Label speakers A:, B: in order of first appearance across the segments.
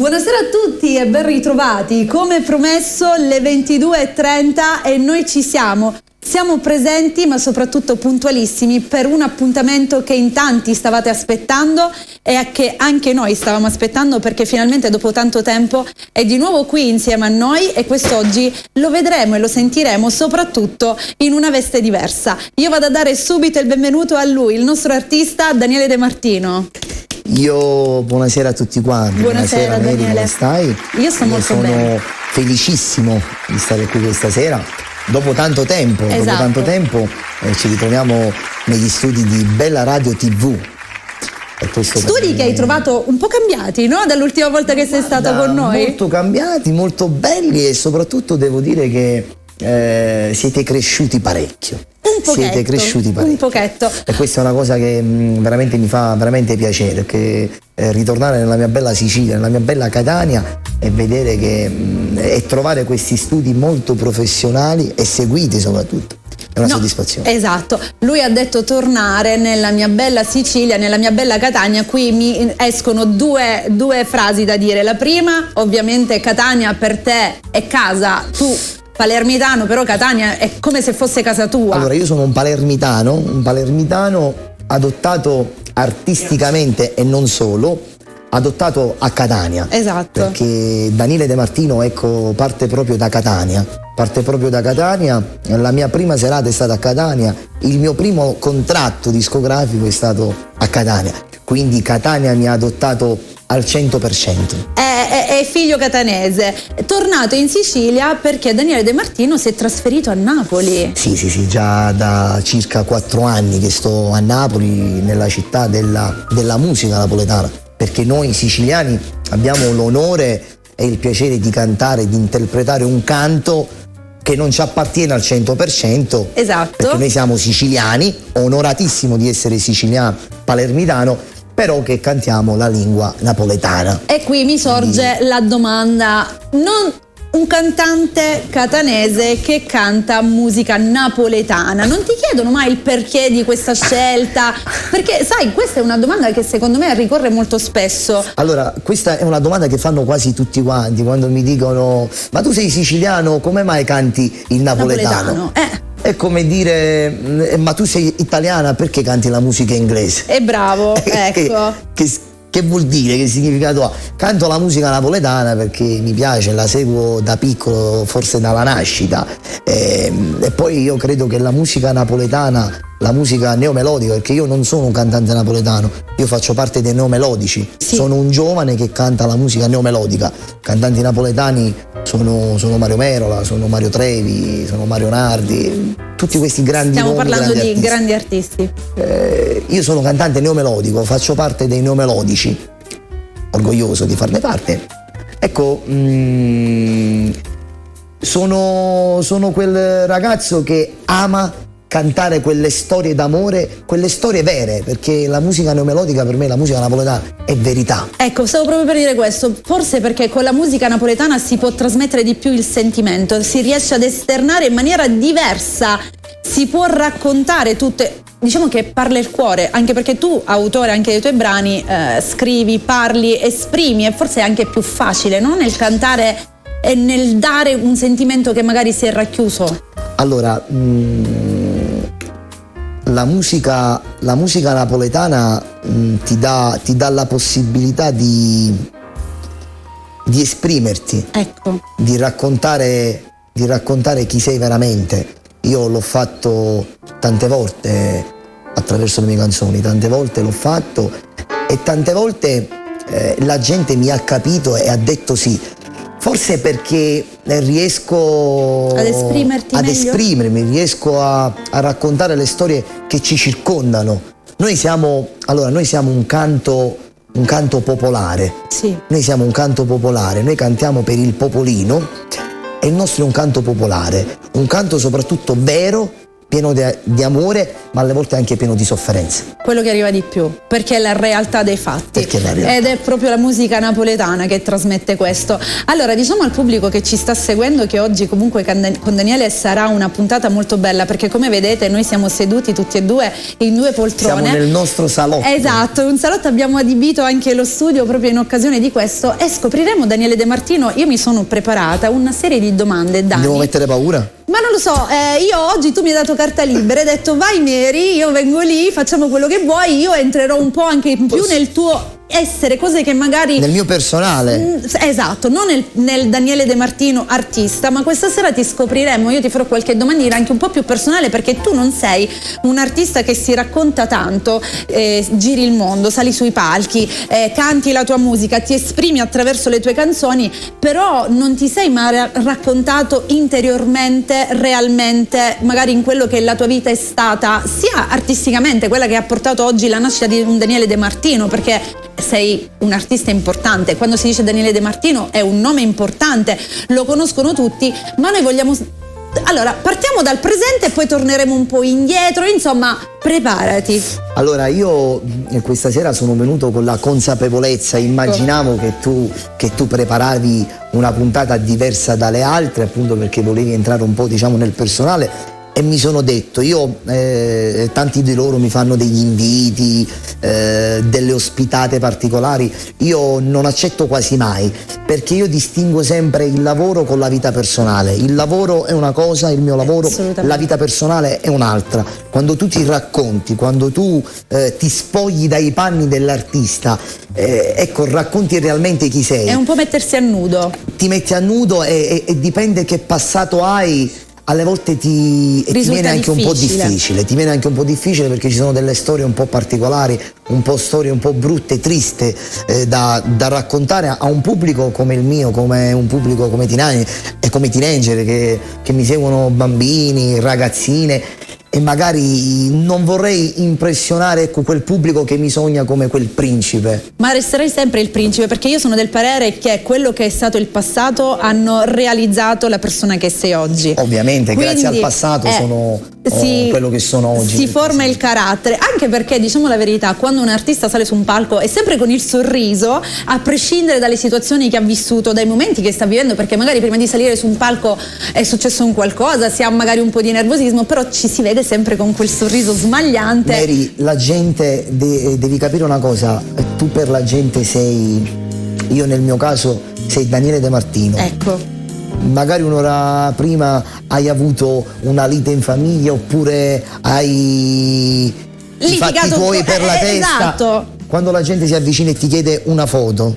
A: Buonasera a tutti e ben ritrovati. Come promesso, le 22:30 e noi ci siamo. Siamo presenti ma soprattutto puntualissimi per un appuntamento che in tanti stavate aspettando e che anche noi stavamo aspettando, perché finalmente dopo tanto tempo è di nuovo qui insieme a noi e quest'oggi lo vedremo e lo sentiremo soprattutto in una veste diversa. Io vado a dare subito il benvenuto a lui, il nostro artista Daniele De Martino.
B: Buonasera a tutti quanti.
A: Buonasera
B: Mary,
A: Daniele.
B: come stai?
A: Io sto molto bene.
B: Sono felicissimo di stare qui questa sera. Dopo tanto tempo,
A: Esatto.
B: Ci ritroviamo negli studi di Bella Radio TV.
A: Studi che hai trovato un po' cambiati, no? Dall'ultima volta che sei stato con noi.
B: Molto cambiati, molto belli e soprattutto devo dire che siete cresciuti parecchio. Siete cresciuti parecchio.
A: Un pochetto.
B: E questa è una cosa che veramente mi fa veramente piacere, perché ritornare nella mia bella Sicilia, nella mia bella Catania e vedere e trovare questi studi molto professionali e seguiti soprattutto. È una soddisfazione.
A: Esatto, lui ha detto tornare nella mia bella Sicilia, nella mia bella Catania. Qui mi escono due frasi da dire. La prima, ovviamente, Catania per te è casa, tu palermitano, però Catania è come se fosse casa tua.
B: Allora, io sono un palermitano adottato artisticamente e non solo, adottato a Catania.
A: Esatto.
B: Perché Daniele De Martino, parte proprio da Catania. La mia prima serata è stata a Catania, il mio primo contratto discografico è stato a Catania. Quindi Catania mi ha adottato al 100%.
A: È figlio catanese, tornato in Sicilia perché Daniele De Martino si è trasferito a Napoli.
B: Sì, già da circa 4 anni che sto a Napoli, nella città della musica napoletana, perché noi siciliani abbiamo l'onore e il piacere di cantare, di interpretare un canto che non ci appartiene al 100%.
A: Esatto.
B: Perché noi siamo siciliani, onoratissimo di essere siciliano, palermitano, però che cantiamo la lingua napoletana.
A: E qui mi sorge la domanda: non un cantante catanese che canta musica napoletana, non ti chiedono mai il perché di questa scelta? Perché sai, questa è una domanda che secondo me ricorre molto spesso.
B: Allora, questa è una domanda che fanno quasi tutti quanti quando mi dicono: ma tu sei siciliano, come mai canti il napoletano? È come dire: ma tu sei italiana, perché canti la musica inglese?
A: È bravo, ecco.
B: Che vuol dire? Che significato ha? Canto la musica napoletana perché mi piace, la seguo da piccolo, forse dalla nascita, e poi io credo che la musica napoletana, la musica neomelodica, perché io non sono un cantante napoletano, io faccio parte dei neomelodici,
A: sì.
B: Sono un giovane che canta la musica neomelodica. Cantanti napoletani sono Mario Merola, sono Mario Trevi, sono Mario Nardi, tutti questi grandi
A: Stiamo
B: nomi,
A: parlando di
B: artisti.
A: grandi artisti.
B: Io sono cantante neomelodico, faccio parte dei neomelodici, orgoglioso di farne parte. Ecco, sono quel ragazzo che ama cantare quelle storie d'amore, quelle storie vere, perché la musica neomelodica per me, la musica napoletana, è verità.
A: Ecco, stavo proprio per dire questo, forse perché con la musica napoletana si può trasmettere di più il sentimento, si riesce ad esternare in maniera diversa, si può raccontare tutte, diciamo che parla il cuore, anche perché tu, autore anche dei tuoi brani, scrivi, parli, esprimi, e forse è anche più facile, no? Nel cantare e nel dare un sentimento che magari si è racchiuso.
B: Allora, la musica napoletana ti dà la possibilità di esprimerti,
A: ecco,
B: di raccontare chi sei veramente. Io l'ho fatto tante volte attraverso le mie canzoni, tante volte l'ho fatto e tante volte la gente mi ha capito e ha detto sì. Forse perché riesco
A: ad
B: esprimermi, riesco a raccontare le storie che ci circondano. Noi siamo un canto popolare.
A: Sì.
B: Noi siamo un canto popolare, noi cantiamo per il popolino e il nostro è un canto popolare, un canto soprattutto vero, pieno di amore, ma alle volte anche pieno di sofferenza.
A: Quello che arriva di più, perché è la realtà dei fatti. Ed è proprio la musica napoletana che trasmette questo. Allora, diciamo al pubblico che ci sta seguendo che oggi comunque con Daniele sarà una puntata molto bella, perché come vedete noi siamo seduti tutti e due in due poltrone.
B: Siamo nel nostro salotto.
A: Esatto, un salotto, abbiamo adibito anche lo studio proprio in occasione di questo e scopriremo Daniele De Martino. Io mi sono preparata una serie di domande, Dani.
B: Devo mettere paura?
A: Ma non lo so, io oggi tu mi hai dato carta libera, hai detto vai Mary, io vengo lì, facciamo quello che vuoi, io entrerò un po' anche in più nel tuo essere, cose che magari...
B: Nel mio personale.
A: Esatto, non nel Daniele De Martino artista, ma questa sera ti scopriremo, io ti farò qualche domandina anche un po' più personale, perché tu non sei un artista che si racconta tanto, giri il mondo, sali sui palchi, canti la tua musica, ti esprimi attraverso le tue canzoni, però non ti sei mai raccontato interiormente, realmente, magari in quello che la tua vita è stata, sia artisticamente, quella che ha portato oggi la nascita di un Daniele De Martino, perché sei un artista importante. Quando si dice Daniele De Martino è un nome importante, lo conoscono tutti, ma noi vogliamo... Allora, partiamo dal presente e poi torneremo un po' indietro, insomma, preparati.
B: Allora, io questa sera sono venuto con la consapevolezza, immaginavo che tu preparavi una puntata diversa dalle altre, appunto perché volevi entrare un po', diciamo, nel personale. E mi sono detto, tanti di loro mi fanno degli inviti, delle ospitate particolari, io non accetto quasi mai, perché io distingo sempre il lavoro con la vita personale. Il lavoro è una cosa, il mio lavoro, la vita personale è un'altra. Quando tu ti racconti, quando tu ti spogli dai panni dell'artista, ecco, racconti realmente chi sei.
A: È un po' mettersi a nudo.
B: Ti metti a nudo e dipende che passato hai. Alle volte ti viene anche un po' difficile, ti viene anche un po' difficile perché ci sono delle storie un po' particolari, un po' storie un po' brutte, triste da raccontare a un pubblico come il mio, come un pubblico come teenager che mi seguono bambini, ragazzine, e magari non vorrei impressionare, ecco, quel pubblico che mi sogna come quel principe. Ma
A: resterai sempre il principe, perché io sono del parere che quello che è stato il passato hanno realizzato la persona che sei oggi.
B: Ovviamente. Quindi, grazie al passato sono quello che sono oggi.
A: Si forma il carattere, anche perché, diciamo la verità, quando un artista sale su un palco è sempre con il sorriso, a prescindere dalle situazioni che ha vissuto, dai momenti che sta vivendo, perché magari prima di salire su un palco è successo un qualcosa, si ha magari un po' di nervosismo, però ci si vede sempre con quel sorriso smagliante.
B: Mary, la gente, devi capire una cosa, tu per la gente sei, io nel mio caso, sei Daniele De Martino.
A: Ecco.
B: Magari un'ora prima hai avuto una lite in famiglia, oppure hai i fatti tuoi per la testa.
A: Esatto.
B: Quando la gente si avvicina e ti chiede una foto,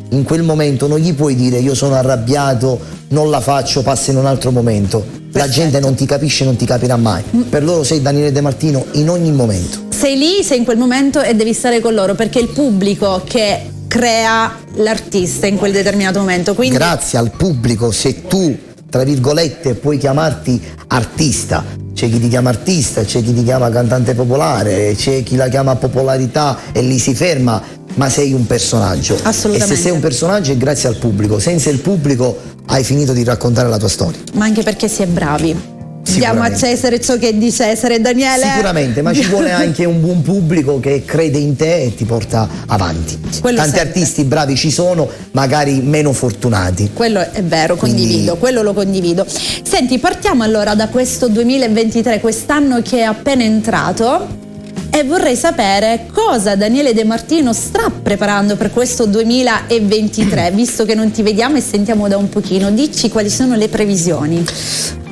B: in quel momento non gli puoi dire io sono arrabbiato, non la faccio, passa in un altro momento. Perfetto. La gente non ti capisce, non ti capirà mai. Per loro sei Daniele De Martino in ogni momento.
A: Sei lì, sei in quel momento e devi stare con loro, perché è il pubblico che crea l'artista in quel determinato momento. Quindi...
B: Grazie al pubblico, se tu, tra virgolette, puoi chiamarti artista, c'è chi ti chiama artista, c'è chi ti chiama cantante popolare, c'è chi la chiama popolarità e lì si ferma, ma sei un personaggio.
A: Assolutamente.
B: E se sei un personaggio è grazie al pubblico, senza il pubblico hai finito di raccontare la tua storia.
A: Ma anche perché si è bravi. Diamo a Cesare ciò che è di Cesare, Daniele.
B: Sicuramente, ma ci vuole anche un buon pubblico che crede in te e ti porta avanti. Tanti artisti bravi ci sono, magari meno fortunati.
A: Quello è vero, condivido, quello lo condivido. Senti, partiamo allora da questo 2023, quest'anno che è appena entrato, e vorrei sapere cosa Daniele De Martino sta preparando per questo 2023, visto che non ti vediamo e sentiamo da un pochino. Dici quali sono le previsioni.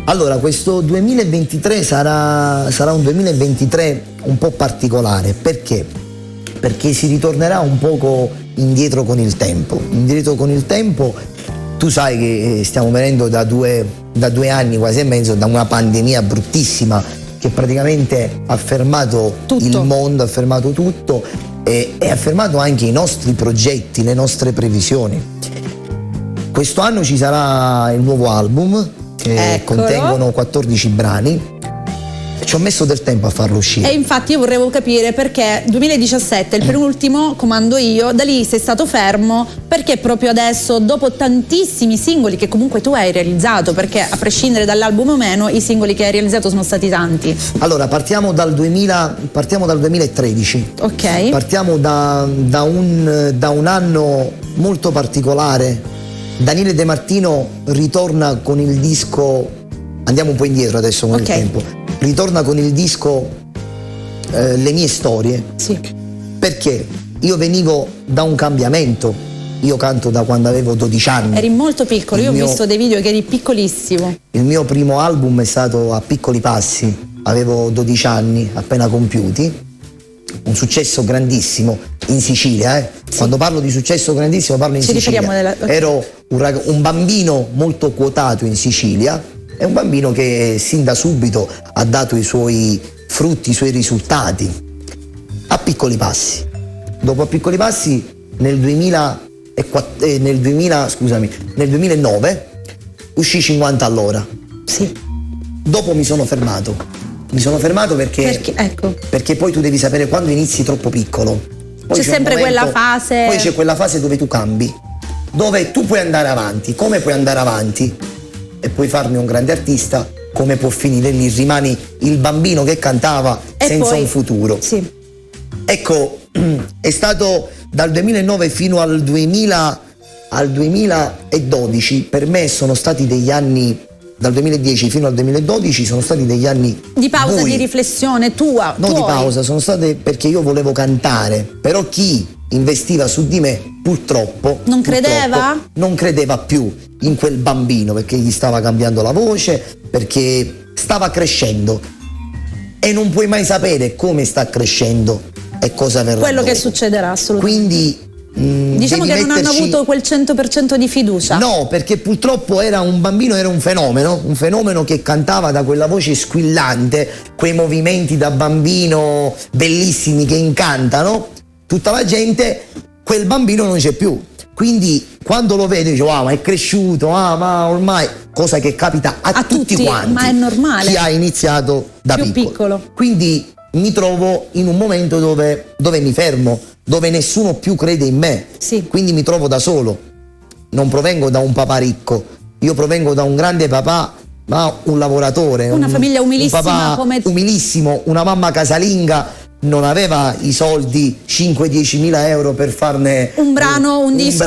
B: Allora, questo 2023 sarà un 2023 un po' particolare. Perché? Perché si ritornerà un poco indietro con il tempo. Indietro con il tempo, tu sai che stiamo venendo da due anni quasi e mezzo da una pandemia bruttissima che praticamente ha fermato il mondo, ha fermato tutto e ha fermato anche i nostri progetti, le nostre previsioni. Quest'anno ci sarà il nuovo album, che contengono 14 brani, ci ho messo del tempo a farlo uscire.
A: E infatti io vorrevo capire perché 2017, il penultimo, comando io, da lì sei stato fermo, perché proprio adesso, dopo tantissimi singoli che comunque tu hai realizzato, perché a prescindere dall'album o meno, i singoli che hai realizzato sono stati tanti.
B: Allora, partiamo dal 2013.
A: Ok.
B: Partiamo da un anno molto particolare. Daniele De Martino ritorna con il disco, andiamo un po' indietro adesso con il tempo, ritorna con il disco Le mie storie.
A: Sì.
B: Perché io venivo da un cambiamento, io canto da quando avevo 12 anni.
A: Eri molto piccolo, io ho visto dei video che eri piccolissimo.
B: Il mio primo album è stato A piccoli passi, avevo 12 anni appena compiuti. Un successo grandissimo in Sicilia,
A: Sì.
B: Quando parlo di successo grandissimo parlo in Sicilia. Ero un bambino molto quotato in Sicilia, è un bambino che sin da subito ha dato i suoi frutti, i suoi risultati. A piccoli passi. Dopo A piccoli passi nel 2009 uscì 50 all'ora.
A: Sì.
B: Dopo mi sono fermato. Mi sono fermato perché poi tu devi sapere quando inizi troppo piccolo. Poi
A: c'è sempre quella fase.
B: Poi c'è quella fase dove tu cambi, dove tu puoi andare avanti. Come puoi andare avanti? E puoi farmi un grande artista, come può finire lì? Rimani il bambino che cantava senza un futuro.
A: Sì.
B: Ecco, è stato dal 2009 fino al 2012, per me sono stati degli anni. Dal 2010 fino al 2012 sono stati degli anni
A: di pausa,
B: bui.
A: di riflessione tua.
B: No, di pausa, sono state perché io volevo cantare, però chi investiva su di me purtroppo
A: non credeva
B: più in quel bambino, perché gli stava cambiando la voce, perché stava crescendo e non puoi mai sapere come sta crescendo e cosa verrà
A: quello
B: dopo.
A: Che succederà assolutamente.
B: Quindi
A: diciamo che non hanno avuto quel 100% di fiducia.
B: No, perché purtroppo era un bambino, era un fenomeno che cantava da quella voce squillante, quei movimenti da bambino bellissimi che incantano tutta la gente. Quel bambino non c'è più, quindi quando lo vedo dico ma è cresciuto, ma ormai, cosa che capita a tutti quanti,
A: ma è normale,
B: chi ha iniziato da piccolo. Quindi mi trovo in un momento dove mi fermo, dove nessuno più crede in me.
A: Sì.
B: Quindi mi trovo da solo. Non provengo da un papà ricco, io provengo da un grande papà, ma un lavoratore.
A: Una famiglia umilissima,
B: un papà umilissimo, una mamma casalinga, non aveva i soldi 5-10 mila euro per farne
A: un brano, un disco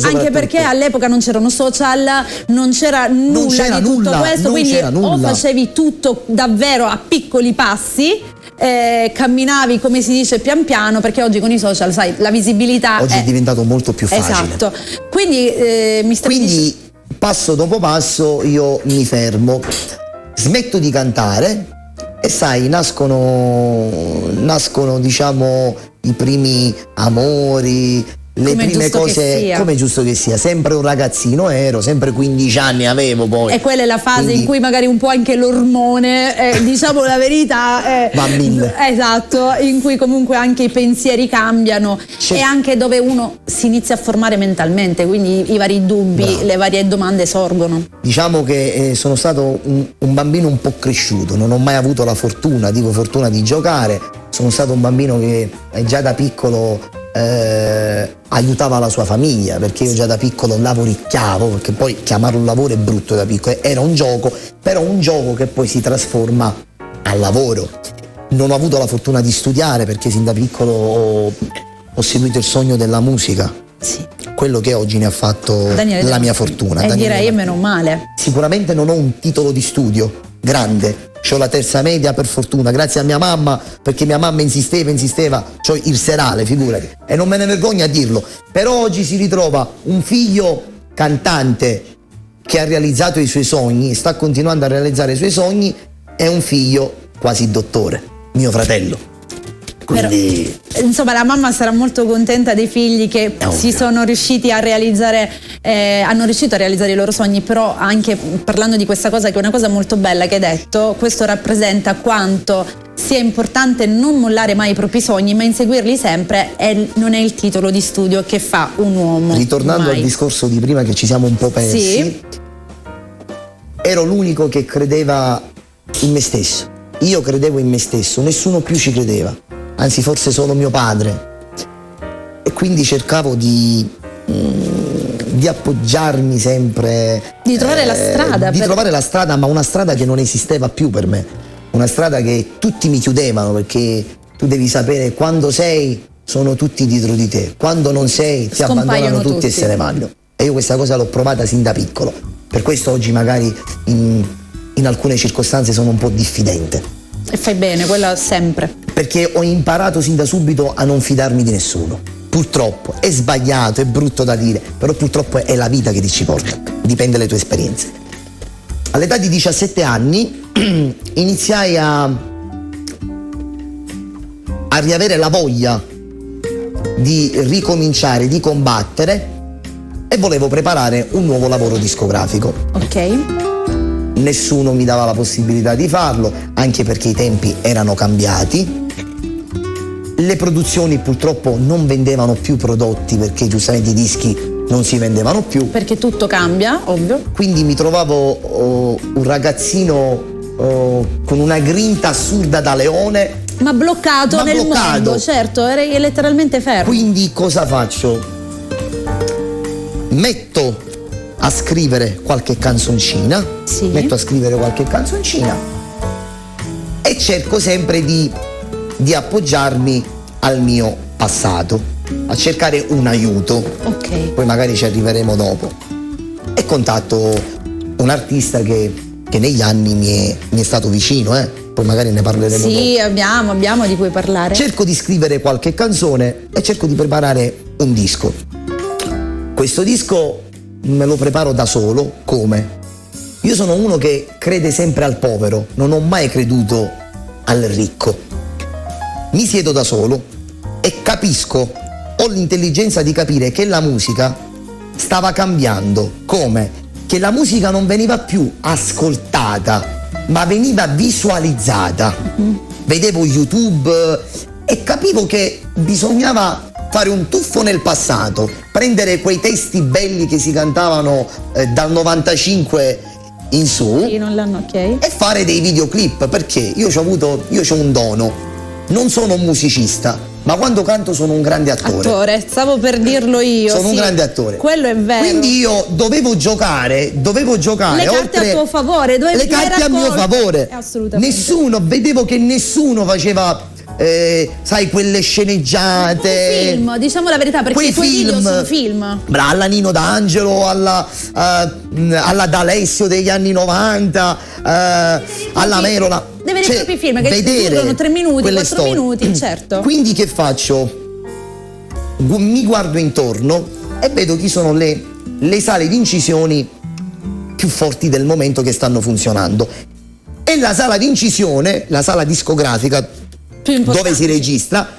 A: anche perché all'epoca non c'erano social, non c'era nulla di tutto questo, quindi o facevi tutto davvero a piccoli passi, camminavi, come si dice, pian piano, perché oggi con i social, sai, la visibilità
B: oggi è diventato molto più facile.
A: Esatto. Quindi
B: passo dopo passo io mi fermo, smetto di cantare e sai, nascono diciamo i primi amori, le prime cose, come è giusto che sia. Sempre un ragazzino ero, sempre 15 anni avevo poi.
A: E quella è la fase in cui magari un po' anche l'ormone, diciamo la verità,
B: va a 1000.
A: Esatto, in cui comunque anche i pensieri cambiano e anche dove uno si inizia a formare mentalmente, quindi i vari dubbi, le varie domande sorgono.
B: Diciamo che sono stato un bambino un po' cresciuto, non ho mai avuto la fortuna di giocare, sono stato un bambino che già da piccolo aiutava la sua famiglia, perché io già da piccolo lavoricchiavo, perché poi chiamarlo un lavoro è brutto da piccolo, era un gioco, però un gioco che poi si trasforma a lavoro. Non ho avuto la fortuna di studiare perché sin da piccolo ho seguito il sogno della musica, quello che oggi ne ha fatto la mia fortuna.
A: E direi meno male.
B: Sicuramente non ho un titolo di studio grande, c'ho la terza media per fortuna, grazie a mia mamma, perché mia mamma insisteva, c'ho il serale, figurati, e non me ne vergogno a dirlo. Però oggi si ritrova un figlio cantante che ha realizzato i suoi sogni, sta continuando a realizzare i suoi sogni, e un figlio quasi dottore, mio fratello. Quindi,
A: insomma, la mamma sarà molto contenta dei figli che si sono riusciti a realizzare, hanno riuscito a realizzare i loro sogni. Però anche parlando di questa cosa, che è una cosa molto bella che hai detto, questo rappresenta quanto sia importante non mollare mai i propri sogni, ma inseguirli sempre, e non è il titolo di studio che fa un uomo.
B: Ritornando al discorso di prima che ci siamo un po' persi, ero l'unico che credeva in me stesso. io credevo in me stesso, nessuno più ci credeva, anzi forse solo mio padre. E quindi cercavo di appoggiarmi sempre,
A: di trovare la strada,
B: di trovare la strada, ma una strada che non esisteva più per me, una strada che tutti mi chiudevano, perché tu devi sapere, quando sei sono tutti dietro di te, quando non sei ti abbandonano tutti e se ne vanno. E io questa cosa l'ho provata sin da piccolo, per questo oggi magari in alcune circostanze sono un po' diffidente.
A: E fai bene, quello sempre.
B: Perché ho imparato sin da subito a non fidarmi di nessuno. Purtroppo è sbagliato, è brutto da dire, però purtroppo è la vita che ti ci porta, dipende dalle tue esperienze. All'età di 17 anni iniziai a riavere la voglia di ricominciare, di combattere, e volevo preparare un nuovo lavoro discografico.
A: Ok.
B: Nessuno mi dava la possibilità di farlo, anche perché i tempi erano cambiati. Le produzioni purtroppo non vendevano più prodotti, perché giustamente i dischi non si vendevano più.
A: Perché tutto cambia, ovvio.
B: Quindi mi trovavo un ragazzino con una grinta assurda da leone.
A: Ma bloccato nel mondo, certo, eri letteralmente fermo.
B: Quindi cosa faccio? Metto a scrivere qualche canzoncina,
A: sì.
B: E cerco sempre di appoggiarmi al mio passato, a cercare un aiuto.
A: Ok.
B: Poi magari ci arriveremo dopo. E contatto un artista che negli anni mi è stato vicino, poi magari ne parleremo dopo.
A: Sì, abbiamo di cui parlare.
B: Cerco di scrivere qualche canzone e cerco di preparare un disco. Questo disco me lo preparo da solo. Come? Io sono uno che crede sempre al povero, non ho mai creduto al ricco. Mi siedo da solo e capisco, ho l'intelligenza di capire che la musica stava cambiando. Come? Che la musica non veniva più ascoltata, ma veniva visualizzata. Vedevo YouTube e capivo che bisognava fare un tuffo nel passato, prendere quei testi belli che si cantavano dal 95 in su,
A: sì, non l'hanno, okay.
B: E fare dei videoclip, perché io c'ho un dono, non sono un musicista, ma quando canto sono un grande attore.
A: Stavo per dirlo io.
B: Sono un grande attore.
A: Quello è vero.
B: Quindi io dovevo giocare
A: le carte a tuo favore,
B: le carte a mio favore.
A: Assolutamente.
B: Vedevo che nessuno faceva sai, quelle sceneggiate,
A: film, diciamo la verità, perché i tuoi video sono film.
B: Alla Nino D'Angelo, alla D'Alessio degli anni 90, alla Merola.
A: Deve vedere i propri film che durano 3 minuti, 4 minuti, certo.
B: Quindi che faccio? Mi guardo intorno e vedo chi sono le sale di incisioni più forti del momento che stanno funzionando. E la sala di incisione, la sala discografica dove si registra,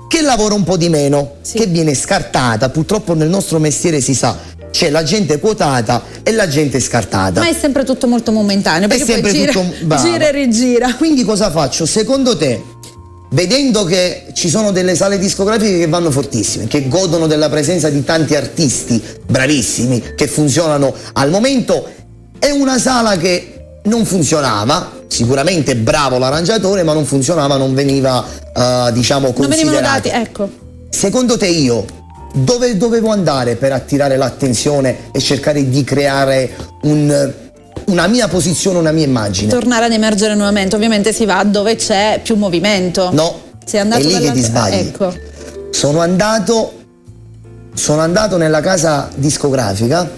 B: che lavora un po' di meno, sì, che viene scartata. Purtroppo nel nostro mestiere si sa, c'è la gente quotata e la gente scartata.
A: Ma è sempre tutto molto momentaneo, perché poi gira e rigira.
B: Quindi cosa faccio? Secondo te, vedendo che ci sono delle sale discografiche che vanno fortissime, che godono della presenza di tanti artisti bravissimi, che funzionano al momento, è una sala che non funzionava, sicuramente bravo l'arrangiatore, ma non funzionava, non veniva diciamo considerato. Non venivano dati,
A: ecco.
B: Secondo te io dove dovevo andare per attirare l'attenzione e cercare di creare una mia posizione, una mia immagine?
A: Tornare ad emergere nuovamente, ovviamente si va dove c'è più movimento.
B: No,
A: sei andato
B: è lì che ti sbagli.
A: Ecco.
B: Sono andato nella casa discografica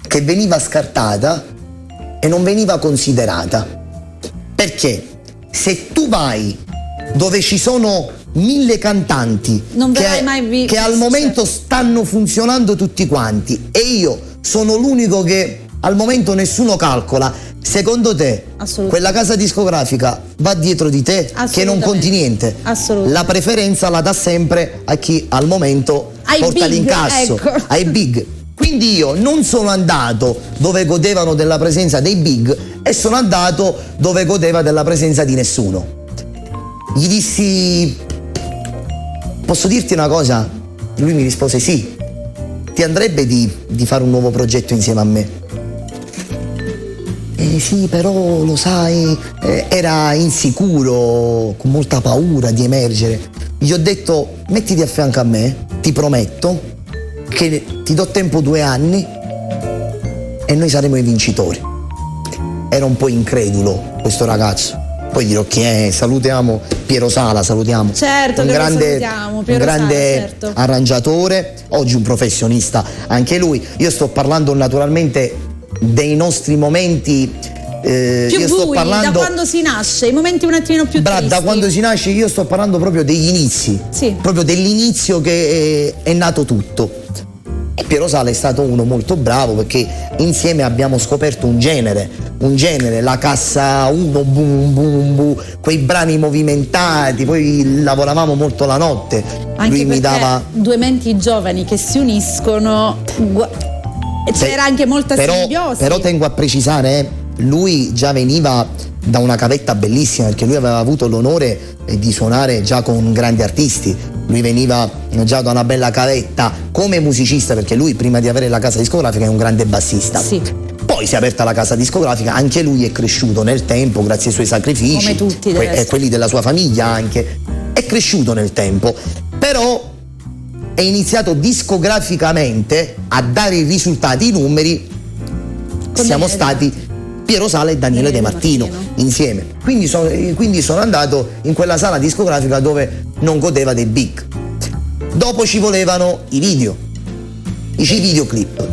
B: che veniva scartata e non veniva considerata. Perché se tu vai dove ci sono 1000 cantanti che al momento stanno funzionando tutti quanti e io sono l'unico che al momento nessuno calcola, secondo te quella casa discografica va dietro di te che non conti niente? La preferenza la dà sempre a chi al momento porta l'incasso, ecco, ai big. Quindi io non sono andato dove godevano della presenza dei big e sono andato dove godeva della presenza di nessuno. Gli dissi: posso dirti una cosa? Lui mi rispose: sì. Ti andrebbe di fare un nuovo progetto insieme a me? E sì, però lo sai, era insicuro, con molta paura di emergere. Gli ho detto, mettiti a fianco a me, ti prometto che ti do tempo 2 anni e noi saremo i vincitori. Era un po' incredulo questo ragazzo. Poi dirò chi è, salutiamo Piero Sala, salutiamo.
A: Certo,
B: un
A: che
B: grande,
A: lo salutiamo, Piero
B: un grande
A: Sala, certo.
B: arrangiatore, oggi un professionista anche lui. Io sto parlando naturalmente dei nostri momenti
A: Più
B: io sto
A: bui,
B: parlando,
A: da quando si nasce, i momenti un attimino più tristi.
B: da quando si nasce, io sto parlando proprio degli inizi,
A: Sì.
B: proprio dell'inizio che è nato tutto. E Piero Sala è stato uno molto bravo perché insieme abbiamo scoperto un genere, la cassa 1, boom boom boom, quei brani movimentati, poi lavoravamo molto la notte.
A: Anche
B: lui mi dava
A: 2 menti giovani che si uniscono, c'era anche molta simbiosi.
B: Però tengo a precisare, lui già veniva da una cavetta bellissima perché lui aveva avuto l'onore di suonare già con grandi artisti. Lui veniva già da una bella cavetta come musicista, perché lui prima di avere la casa discografica è un grande bassista.
A: Sì.
B: Poi si è aperta la casa discografica, anche lui è cresciuto nel tempo grazie ai suoi sacrifici,
A: come tutti
B: e quelli della sua famiglia anche. È cresciuto nel tempo, però è iniziato discograficamente a dare i risultati, i numeri. Siamo stati Piero Sala e Daniele De Martino insieme. Quindi sono andato in quella sala discografica dove non godeva dei big. Dopo ci volevano i video, i videoclip.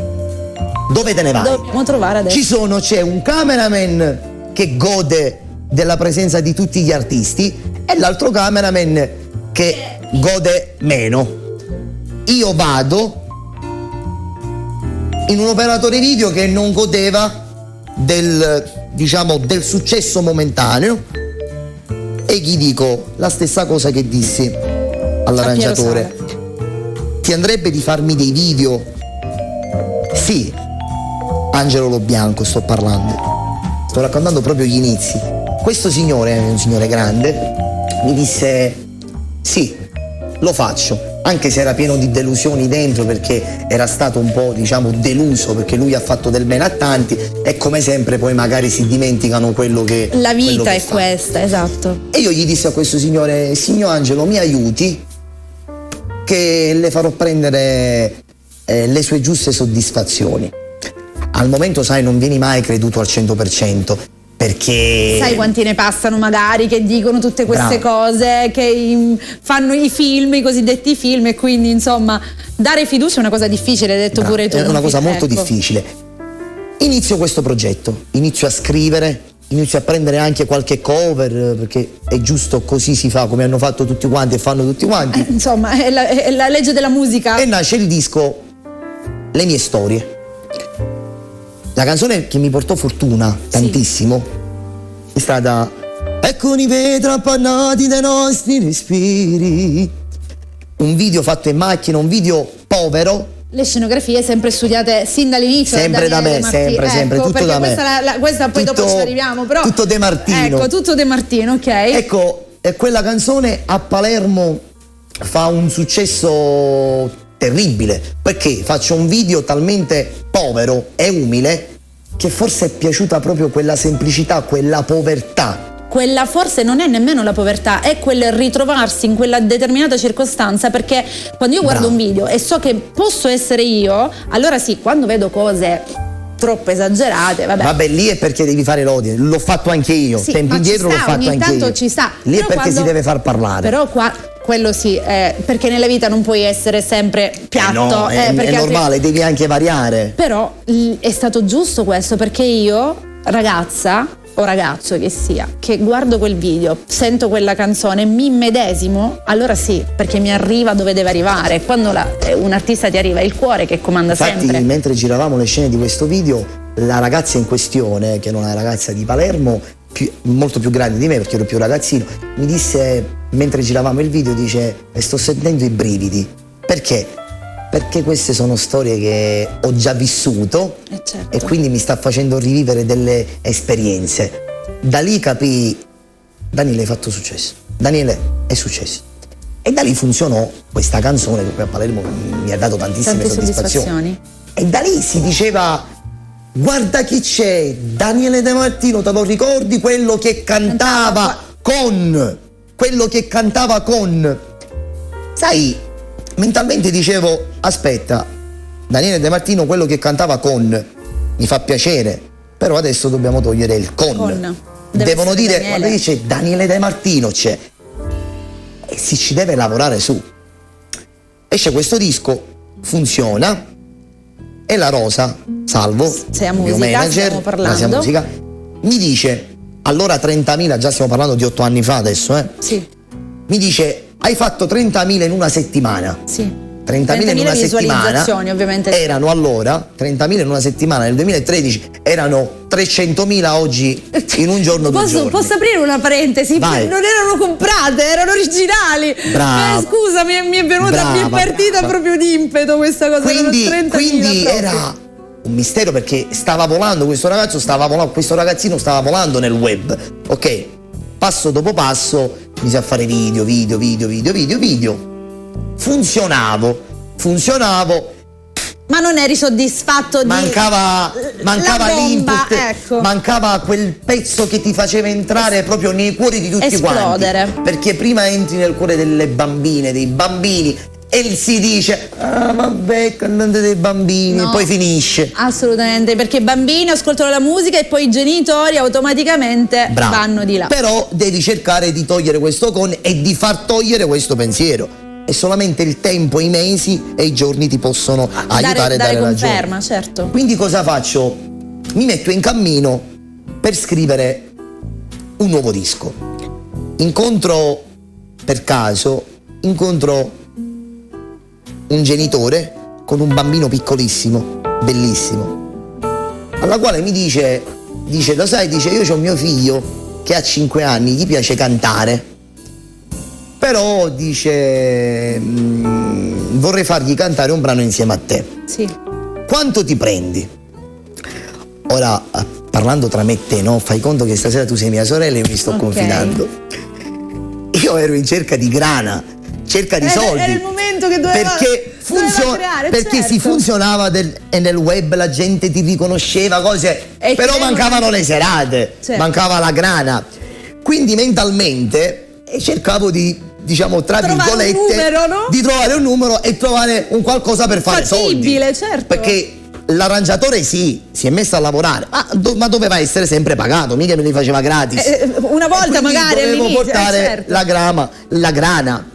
B: Dove te ne vai?
A: Dobbiamo trovare adesso.
B: C'è un cameraman che gode della presenza di tutti gli artisti e l'altro cameraman che gode meno. Io vado in un operatore video che non godeva del successo momentaneo e gli dico la stessa cosa che dissi all'arrangiatore: ti andrebbe di farmi dei video? Sì, Angelo Lo Bianco sto parlando, sto raccontando proprio gli inizi. Questo signore, un signore grande, mi disse sì, lo faccio, anche se era pieno di delusioni dentro perché era stato un po' deluso perché lui ha fatto del bene a tanti e come sempre poi magari si dimenticano quello che
A: la vita è
B: fa.
A: questa, esatto.
B: E io gli dissi a questo signore: signor Angelo, mi aiuti che le farò prendere le sue giuste soddisfazioni. Al momento, sai, non vieni mai creduto al 100%. Perché
A: sai quanti ne passano magari che dicono tutte queste cose, che fanno i film, i cosiddetti film, e quindi insomma dare fiducia è una cosa difficile, hai detto pure tu.
B: È una cosa molto difficile. Inizio questo progetto, inizio a scrivere, inizio a prendere anche qualche cover perché è giusto, così si fa, come hanno fatto tutti quanti e fanno tutti quanti.
A: Insomma è la legge della musica.
B: E nasce il disco Le mie storie. La canzone che mi portò fortuna tantissimo è stata E con i vetri appannati dai nostri respiri. Un video fatto in macchina, un video povero.
A: Le scenografie sempre studiate sin dall'inizio.
B: Sempre da me, sempre, tutto da me.
A: Questa poi dopo ci arriviamo, però.
B: Tutto De Martino.
A: Ecco, tutto De Martino, ok.
B: Ecco, quella canzone a Palermo fa un successo terribile, perché faccio un video talmente povero e umile che forse è piaciuta proprio quella semplicità, quella povertà.
A: Quella forse non è nemmeno la povertà, è quel ritrovarsi in quella determinata circostanza, perché quando io guardo un video e so che posso essere io, allora sì, quando vedo cose troppo esagerate, vabbè,
B: lì è perché devi fare l'odio, l'ho fatto anche io,
A: sì,
B: tempi indietro l'ho fatto anche io.
A: Ogni tanto ci sta.
B: Lì è perché si deve far parlare.
A: Però qua quello sì, perché nella vita non puoi essere sempre piatto.
B: No, è normale, devi anche variare.
A: Però è stato giusto questo, perché io, ragazza o ragazzo che sia, che guardo quel video, sento quella canzone, mi immedesimo, allora sì, perché mi arriva dove deve arrivare. Quando un artista ti arriva, è il cuore che comanda.
B: Infatti,
A: sempre.
B: Mentre giravamo le scene di questo video, la ragazza in questione, che è una ragazza di Palermo, molto più grande di me perché ero più ragazzino, mi disse, mentre giravamo il video, dice: sto sentendo i brividi. Perché? Perché queste sono storie che ho già vissuto,
A: certo.
B: E quindi mi sta facendo rivivere delle esperienze. Da lì capii: Daniele, hai fatto successo, Daniele, è successo. E da lì funzionò questa canzone che poi a Palermo mi ha dato tantissime soddisfazioni. E da lì si diceva: guarda chi c'è, Daniele De Martino, te lo ricordi quello che cantava con? Quello che cantava con. Sai, mentalmente dicevo, aspetta, Daniele De Martino, quello che cantava con, mi fa piacere, però adesso dobbiamo togliere il con. Devono dire, Daniele. Quando dice Daniele De Martino c'è, e si ci deve lavorare su. Esce questo disco, funziona, e la Rosa Salvo,
A: Sia
B: mio
A: musica,
B: manager,
A: stiamo parlando.
B: Sia Musica, mi dice, allora 30.000, già stiamo parlando di 8 anni fa adesso,
A: Sì.
B: mi dice, hai fatto 30.000 in una settimana.
A: Sì.
B: 30.000 in una settimana
A: ovviamente.
B: erano allora 30.000 in una settimana nel 2013, erano 300.000 oggi in un giorno.
A: Posso aprire una parentesi?
B: Vai.
A: Non erano comprate, erano originali.
B: Brava.
A: Scusa, mi è venuta, mi è partita proprio d'impeto questa cosa.
B: Quindi era un mistero, perché stava volando questo ragazzo, questo ragazzino stava volando nel web, ok? Passo dopo passo inizia a fare video. Funzionavo.
A: Ma non eri soddisfatto di...
B: Mancava l'input,
A: ecco.
B: Mancava quel pezzo che ti faceva entrare proprio nei cuori di tutti
A: Esplodere.
B: quanti. Perché prima entri nel cuore delle bambine, dei bambini, e si dice, ah vabbè, cantante dei bambini,
A: No,
B: e poi finisce.
A: Assolutamente, perché i bambini ascoltano la musica e poi i genitori automaticamente vanno di là.
B: Però devi cercare di togliere questo con e di far togliere questo pensiero. E solamente il tempo, i mesi e i giorni ti possono aiutare a dare
A: conferma,
B: ragione.
A: certo.
B: Quindi cosa faccio? Mi metto in cammino per scrivere un nuovo disco. Per caso incontro un genitore con un bambino piccolissimo, bellissimo, alla quale mi dice, lo sai, io c'ho mio figlio che ha 5 anni, gli piace cantare, però dice vorrei fargli cantare un brano insieme a te.
A: Sì.
B: Quanto ti prendi? Ora, parlando tra me e te, no? Fai conto che stasera tu sei mia sorella e io mi sto confidando. Io ero in cerca di grana, cerca di soldi.
A: Era il momento che doveva creare,
B: perché
A: certo.
B: Si funzionava e nel web la gente ti riconosceva, cose, però mancavano le serate,
A: certo.
B: Mancava la grana. Quindi mentalmente cercavo di, diciamo, tra virgolette, di trovare un numero e trovare un qualcosa per fare soldi.
A: Certo.
B: Perché l'arrangiatore si è messo a lavorare, ma doveva essere sempre pagato, mica me li faceva gratis.
A: Una volta magari
B: dovevo portare
A: certo.
B: la grana.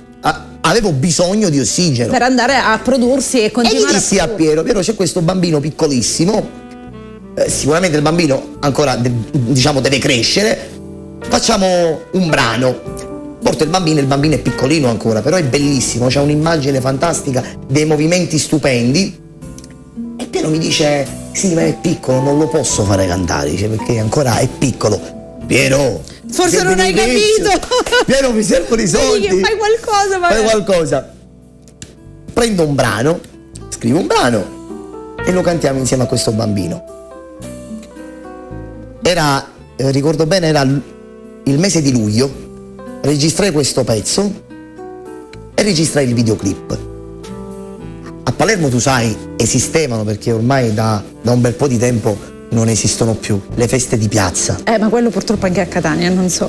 B: Avevo bisogno di ossigeno
A: per andare a prodursi e continuare.
B: E gli dissi a Piero, c'è questo bambino piccolissimo, sicuramente il bambino ancora deve crescere, facciamo un brano. Porto il bambino è piccolino ancora, però è bellissimo, c'ha un'immagine fantastica, dei movimenti stupendi. E Piero mi dice, sì, ma è piccolo, non lo posso fare cantare, dice, perché ancora è piccolo. Piero,
A: forse non hai capito.
B: Piero, mi servono i soldi.
A: Fai qualcosa,
B: Fai qualcosa. Prendo un brano, scrivo un brano e lo cantiamo insieme a questo bambino. Ricordo bene, era il mese di luglio. Registrai questo pezzo e registrai il videoclip. A Palermo, tu sai, esistevano, perché ormai da un bel po' di tempo non esistono più, le feste di piazza.
A: Ma quello purtroppo anche a Catania, non so.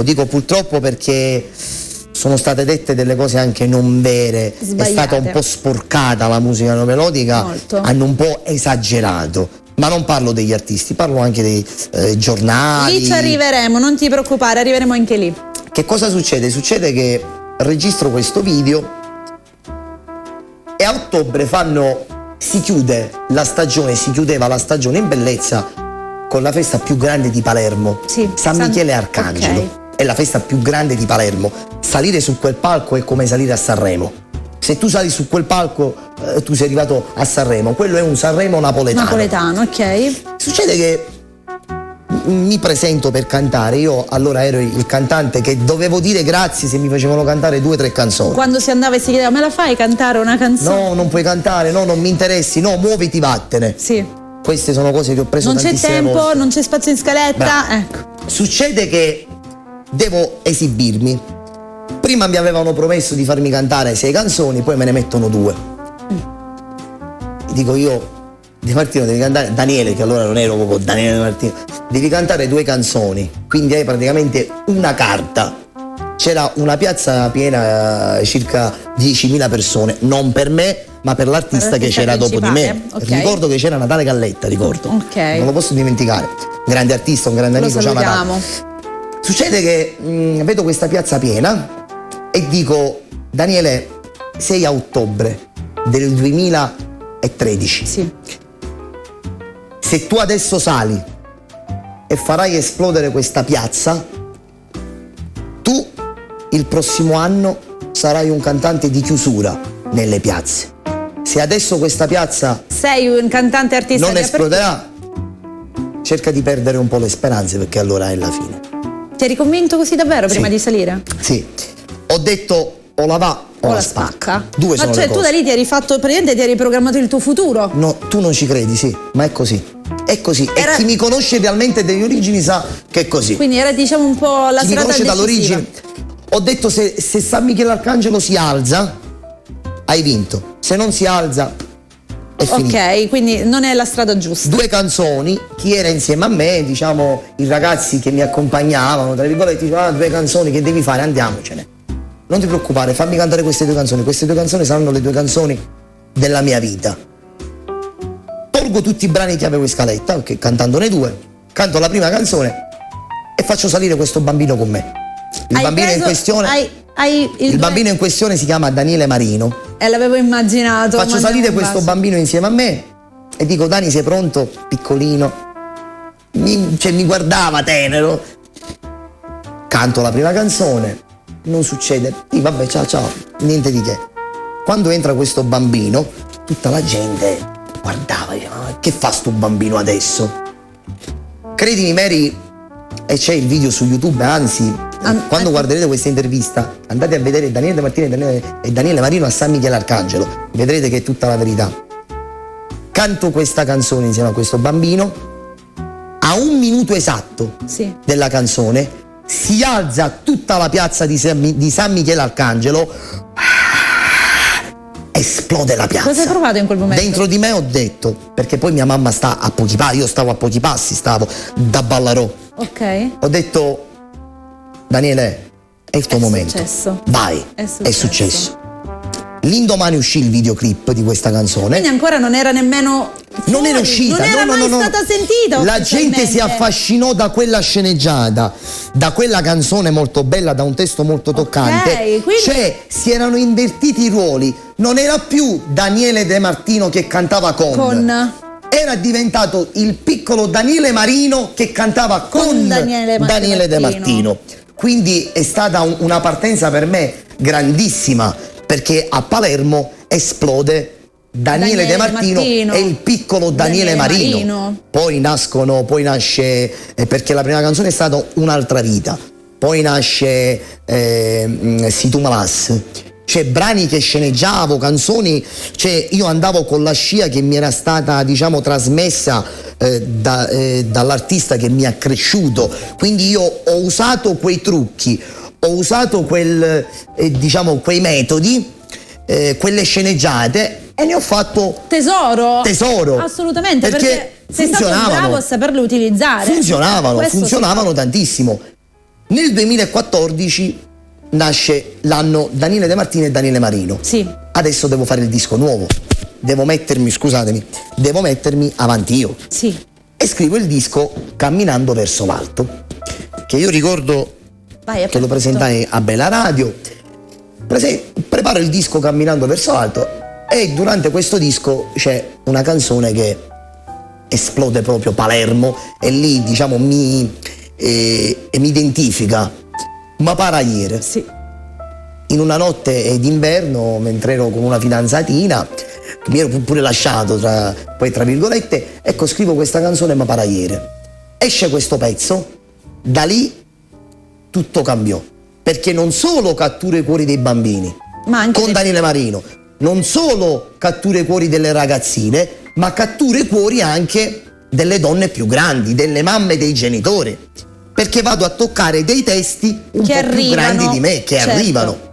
B: Dico purtroppo perché sono state dette delle cose anche non vere.
A: Sbagliate.
B: È stata un po' sporcata la musica neomelodica.
A: Molto.
B: Hanno un po' esagerato. Ma non parlo degli artisti, parlo anche dei giornali.
A: Lì ci arriveremo, non ti preoccupare, arriveremo anche lì.
B: Che cosa succede? Succede che registro questo video e a ottobre si chiudeva la stagione in bellezza con la festa più grande di Palermo,
A: sì,
B: San Michele Arcangelo.
A: Okay.
B: È la festa più grande di Palermo. Salire su quel palco è come salire a Sanremo. Se tu sali su quel palco, tu sei arrivato a Sanremo. Quello è un Sanremo napoletano.
A: Ok.
B: Succede che mi presento per cantare. Io allora ero il cantante che dovevo dire grazie se mi facevano cantare 2 o 3 canzoni.
A: Quando si andava e si chiedeva, me la fai cantare una canzone?
B: No, non puoi cantare, no, non mi interessi, no, muoviti, vattene.
A: Sì.
B: Queste sono cose che ho preso tantissime volte.
A: Non c'è tempo, non c'è spazio in scaletta.
B: Bravo.
A: Ecco.
B: Succede che devo esibirmi. Prima mi avevano promesso di farmi cantare 6 canzoni, poi me ne mettono 2. Dico io, De Martino, devi cantare Daniele, che allora non ero proprio Daniele De Martino, devi cantare 2 canzoni, quindi hai praticamente una carta. C'era una piazza piena, circa 10.000 persone, non per me, ma per l'artista che c'era dopo di me.
A: Okay.
B: Ricordo che c'era Natale Galletta, ricordo.
A: Okay.
B: Non lo posso dimenticare. Grande artista, un grande amico, ciao Natale. Succede che vedo questa piazza piena e dico: Daniele, sei a ottobre del 2013.
A: Sì.
B: Se tu adesso sali e farai esplodere questa piazza, tu il prossimo anno sarai un cantante di chiusura nelle piazze. Se adesso questa piazza
A: sei un cantante artista
B: non esploderà, cerca di perdere un po' le speranze, perché allora è la fine.
A: Ti eri convinto così davvero prima di salire?
B: Sì. Ho detto o la va o la spacca. Due sono le cose.
A: Tu da lì ti eri fatto, praticamente ti eri programmato il tuo futuro?
B: No, tu non ci credi, sì, ma è così. È così. E chi mi conosce realmente delle origini sa che è così.
A: Quindi era, diciamo, un po' la
B: chi
A: strada
B: mi conosce
A: decisiva.
B: dall'origine. Ho detto, se San Michele Arcangelo si alza, hai vinto. Se non si alza, è finito.
A: Ok, quindi non è la strada giusta.
B: 2 canzoni, chi era insieme a me, diciamo, i ragazzi che mi accompagnavano, tra virgolette, dicevano: 2 canzoni che devi fare, andiamocene. Non ti preoccupare, fammi cantare queste 2 canzoni. Queste 2 canzoni saranno le 2 canzoni della mia vita. Tolgo tutti i brani che avevo in scaletta, perché cantandone 2, canto la prima canzone e faccio salire questo bambino con me. Il bambino in questione si chiama Daniele Marino.
A: L'avevo immaginato.
B: Faccio salire questo bambino insieme a me e dico: Dani, sei pronto? Piccolino. Mi guardava tenero. Canto la prima canzone, non succede. Vabbè, ciao, niente di che. Quando entra questo bambino, tutta la gente guardava, diceva: che fa sto bambino adesso? Credimi, Mary, e c'è il video su YouTube, anzi, quando guarderete questa intervista andate a vedere Daniele De Martino e Daniele Marino a San Michele Arcangelo, vedrete che è tutta la verità. Canto questa canzone insieme a questo bambino, a 1 minuto esatto della canzone si alza tutta la piazza di San Michele Arcangelo, esplode la piazza.
A: Cosa hai provato in quel momento?
B: Dentro di me ho detto, perché poi mia mamma sta a pochi passi, io stavo a pochi passi, stavo da Ballarò.
A: Ok.
B: Ho detto: Daniele, è il tuo momento.
A: Successo.
B: Vai. È successo. L'indomani uscì il videoclip di questa canzone.
A: Quindi ancora non era nemmeno fuori.
B: Non era uscita,
A: non era mai stata sentita.
B: La gente si affascinò da quella sceneggiata, da quella canzone molto bella, da un testo molto toccante.
A: Quindi...
B: Cioè, si erano invertiti i ruoli. Non era più Daniele De Martino che cantava con. Era diventato il piccolo Daniele Marino che cantava con Daniele De Martino. Quindi è stata una partenza per me grandissima, perché a Palermo esplode Daniele De Martino e il piccolo Daniele Marino. Poi nasce, perché la prima canzone è stata Un'altra vita, poi nasce Si tu malas. Cioè, brani che sceneggiavo, canzoni, cioè io andavo con la scia che mi era stata, diciamo, trasmessa dall'artista che mi ha cresciuto, quindi io ho usato quei trucchi, ho usato diciamo, quei metodi, quelle sceneggiate, e ne ho fatto tesoro.
A: Assolutamente, perché sei stato bravo a saperle utilizzare.
B: Funzionavano tantissimo. Nel 2014 nasce l'anno Daniele De Martino e Daniele Marino.
A: Sì.
B: Adesso devo fare il disco nuovo. Devo mettermi avanti io.
A: Sì.
B: E scrivo il disco Camminando verso l'alto, che io ricordo che lo presentai a Bella Radio. Preparo il disco Camminando verso l'alto e durante questo disco c'è una canzone che esplode proprio Palermo e lì, diciamo, mi identifica. Ma para ieri, in una notte d'inverno, mentre ero con una fidanzatina, mi ero pure lasciato tra virgolette, ecco, scrivo questa canzone Ma para ieri. Esce questo pezzo, da lì tutto cambiò, perché non solo cattura i cuori dei bambini,
A: ma anche
B: con Daniele Marino, non solo cattura i cuori delle ragazzine, ma cattura i cuori anche delle donne più grandi, delle mamme, dei genitori. Perché vado a toccare dei testi un po' più grandi di me, che arrivano.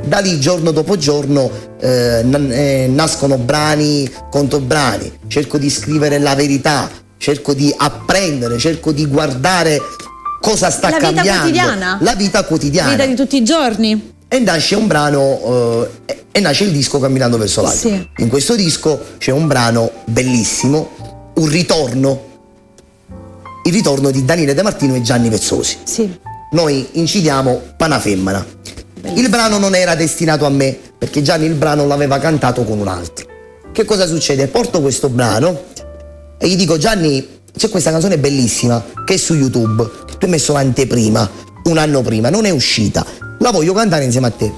B: Da lì giorno dopo giorno nascono brani contro brani, cerco di scrivere la verità, cerco di apprendere, cerco di guardare cosa sta cambiando.
A: La vita quotidiana.
B: La vita quotidiana.
A: La vita di tutti i giorni.
B: E nasce un brano e nasce il disco Camminando verso l'alto.
A: Sì.
B: In questo disco c'è un brano bellissimo, un ritorno, il ritorno di Daniele De Martino e Gianni Vezzosi.
A: Sì.
B: Noi incidiamo Pana Femmina. Il brano non era destinato a me, perché Gianni il brano l'aveva cantato con un altro. Che cosa succede? Porto questo brano e gli dico: Gianni, c'è questa canzone bellissima che è su YouTube, tu hai messo l'anteprima un anno prima, non è uscita, la voglio cantare insieme a te.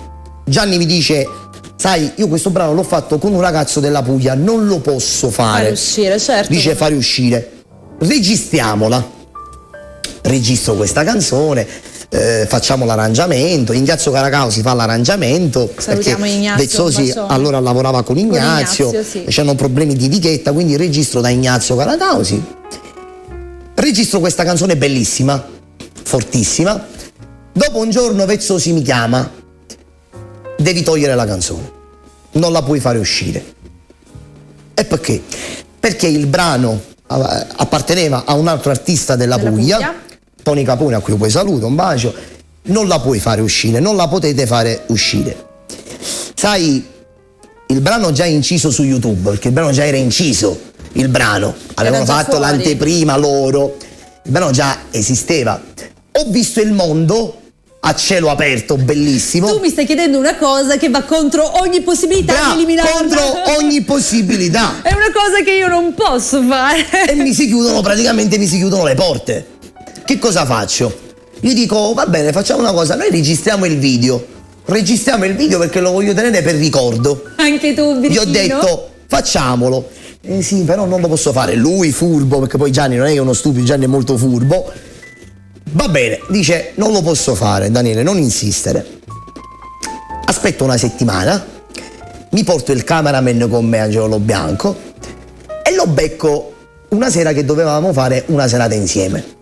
B: Gianni mi dice: sai, io questo brano l'ho fatto con un ragazzo della Puglia, non lo posso fare.
A: Fare uscire, certo.
B: Dice: fare uscire, registriamola. Registro questa canzone, facciamo l'arrangiamento, Ignazio Caracao si fa l'arrangiamento.
A: Salutiamo
B: perché
A: Ignazio,
B: Vezzosi allora lavorava con Ignazio,
A: sì.
B: e c'erano problemi di etichetta, quindi registro da Ignazio Caracao, sì. Registro questa canzone bellissima, fortissima. Dopo un giorno Vezzosi mi chiama: devi togliere la canzone, non la puoi fare uscire. E perché? Perché il brano apparteneva a un altro artista della Puglia, Tony Capone, a cui poi saluto, un bacio. Non la puoi fare uscire, non la potete fare uscire. Sai, il brano già inciso su YouTube, perché il brano già era inciso, il brano avevano fatto l'anteprima loro, il brano già esisteva. Ho visto il mondo a cielo aperto, bellissimo.
A: Tu mi stai chiedendo una cosa che va contro ogni possibilità di eliminarla.
B: Contro ogni possibilità.
A: È una cosa che io non posso fare.
B: E mi si chiudono le porte. Che cosa faccio? Gli dico: va bene, facciamo una cosa, noi registriamo il video perché lo voglio tenere per ricordo.
A: Anche tu, Virgino?
B: Gli ho detto: facciamolo. Sì, però non lo posso fare. Lui furbo, perché poi Gianni non è uno stupido, Gianni è molto furbo. Va bene, dice: non lo posso fare, Daniele, non insistere. Aspetto una settimana, mi porto il cameraman con me, Angelo Lobianco, e lo becco una sera che dovevamo fare una serata insieme.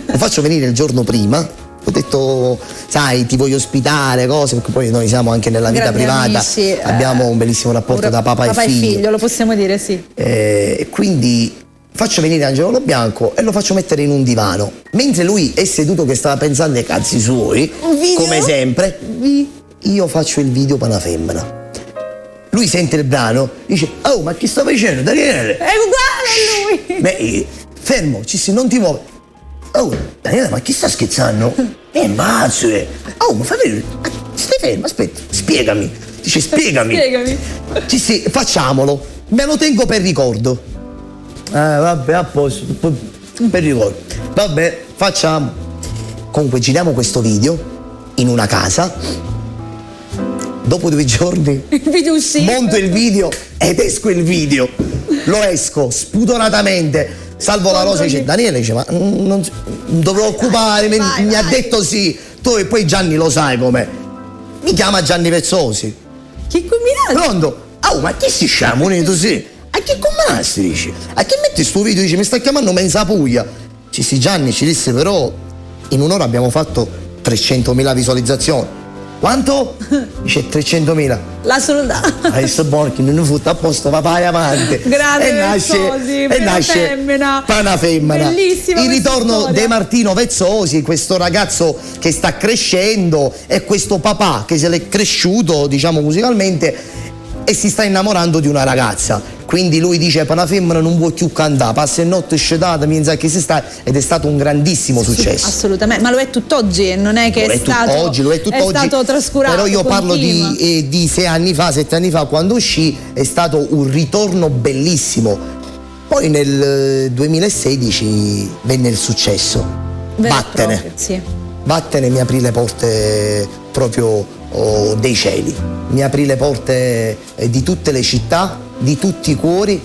B: Lo faccio venire il giorno prima, ho detto: sai, ti voglio ospitare, cose, perché poi noi siamo anche nella vita privata,
A: amici,
B: abbiamo un bellissimo rapporto da papà e figlio.
A: Lo possiamo dire, sì.
B: Quindi faccio venire Angelo Lobianco e lo faccio mettere in un divano, mentre lui è seduto che stava pensando ai cazzi suoi, come sempre. Io faccio il video Pana Femmina. Lui sente il brano, dice: oh, ma che sta facendo, Daniele?
A: È uguale a lui.
B: Beh, fermo, non ti muove. Oh, Daniele, ma chi sta scherzando? Mazzo! Oh, ma fai vedere. Stai fermo, aspetta, spiegami. Dice: spiegami. Sì, facciamolo. Me lo tengo per ricordo. Vabbè, a posto. Per ricordo. Vabbè, facciamo. Comunque giriamo questo video in una casa. Dopo 2 giorni monto il video ed esco il video. Lo esco spudoratamente. Salvo la Rosa e dice: Daniele, dice, ma non dovrò occupare, mi ha detto sì. Tu e poi Gianni lo sai com'è. Mi chiama Gianni Vezzosi.
A: Che combinato?
B: Pronto? Oh, ma chi si sciamo tu sì? A che combinasti, dici? A che metti sto video? Dice: mi sta chiamando Mensa Puglia. Sì, Gianni ci disse: però in un'ora abbiamo fatto 300.000 visualizzazioni. Quanto? Dice: 300.000.
A: La soldata.
B: Adesso Borchi non fu a posto, va vai avanti.
A: Grande
B: e nasce Pana Femmina.
A: Bellissima.
B: Il ritorno di Martino Vezzosi, questo ragazzo che sta crescendo, e questo papà che se l'è cresciuto, diciamo, musicalmente, e si sta innamorando di una ragazza. Quindi lui dice: Pana Femmina non vuoi più cantare, passa e notte scedata, mi sa che si sta, ed è stato un grandissimo successo.
A: Assolutamente, ma lo è tutt'oggi, non è che
B: lo è
A: stato trascurato.
B: Però io parlo di 6 anni fa, 7 anni fa, quando uscì, è stato un ritorno bellissimo. Poi nel 2016 venne il successo. Vattene.
A: Sì.
B: Vattene mi aprì le porte proprio dei cieli, mi aprì le porte di tutte le città, di tutti i cuori,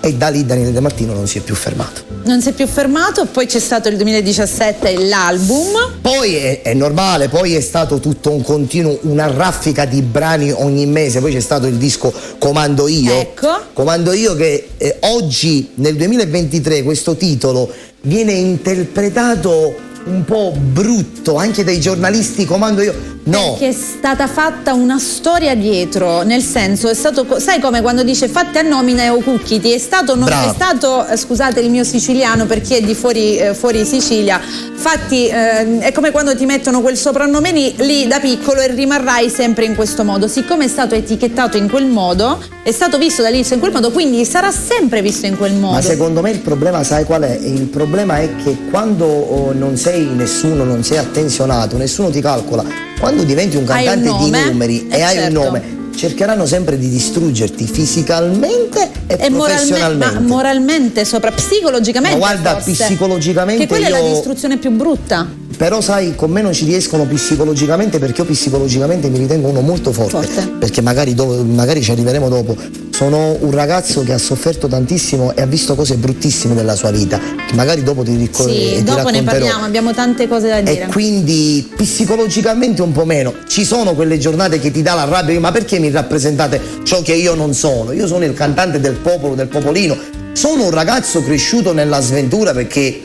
B: e da lì Daniele De Martino non si è più fermato.
A: Non si è più fermato, poi c'è stato il 2017 l'album.
B: Poi è normale, poi è stato tutto un continuo, una raffica di brani ogni mese, poi c'è stato il disco Comando Io.
A: Ecco.
B: Comando Io che oggi, nel 2023, questo titolo viene interpretato un po' brutto anche dai giornalisti, comando io. No.
A: Perché è stata fatta una storia dietro, nel senso è stato, sai come quando dice fatti a nomina e o cucchiti, è stato, non è stato, scusate il mio siciliano per chi è di fuori Sicilia, fatti, è come quando ti mettono quel soprannome lì da piccolo e rimarrai sempre in questo modo, siccome è stato etichettato in quel modo, è stato visto dall'inizio in quel modo, quindi sarà sempre visto in quel modo.
B: Ma secondo me il problema, sai qual è? Il problema è che quando non sei nessuno, non sei attenzionato, nessuno ti calcola. Quando diventi un cantante di numeri e hai un nome, cercheranno sempre di distruggerti fisicalmente e professionalmente.
A: Ma moralmente, psicologicamente.
B: Ma guarda,
A: forse,
B: psicologicamente.
A: Che quella è la distruzione più brutta.
B: Però sai, con me non ci riescono psicologicamente, perché io psicologicamente mi ritengo uno molto forte. Perché magari ci arriveremo dopo. Sono un ragazzo che ha sofferto tantissimo e ha visto cose bruttissime nella sua vita, che magari dopo ti racconterò.
A: Sì, dopo ne parliamo, abbiamo tante cose da dire.
B: E quindi psicologicamente un po' meno. Ci sono quelle giornate che ti dà la rabbia, ma perché mi rappresentate ciò che io non sono? Io sono il cantante del popolo, del popolino. Sono un ragazzo cresciuto nella sventura perché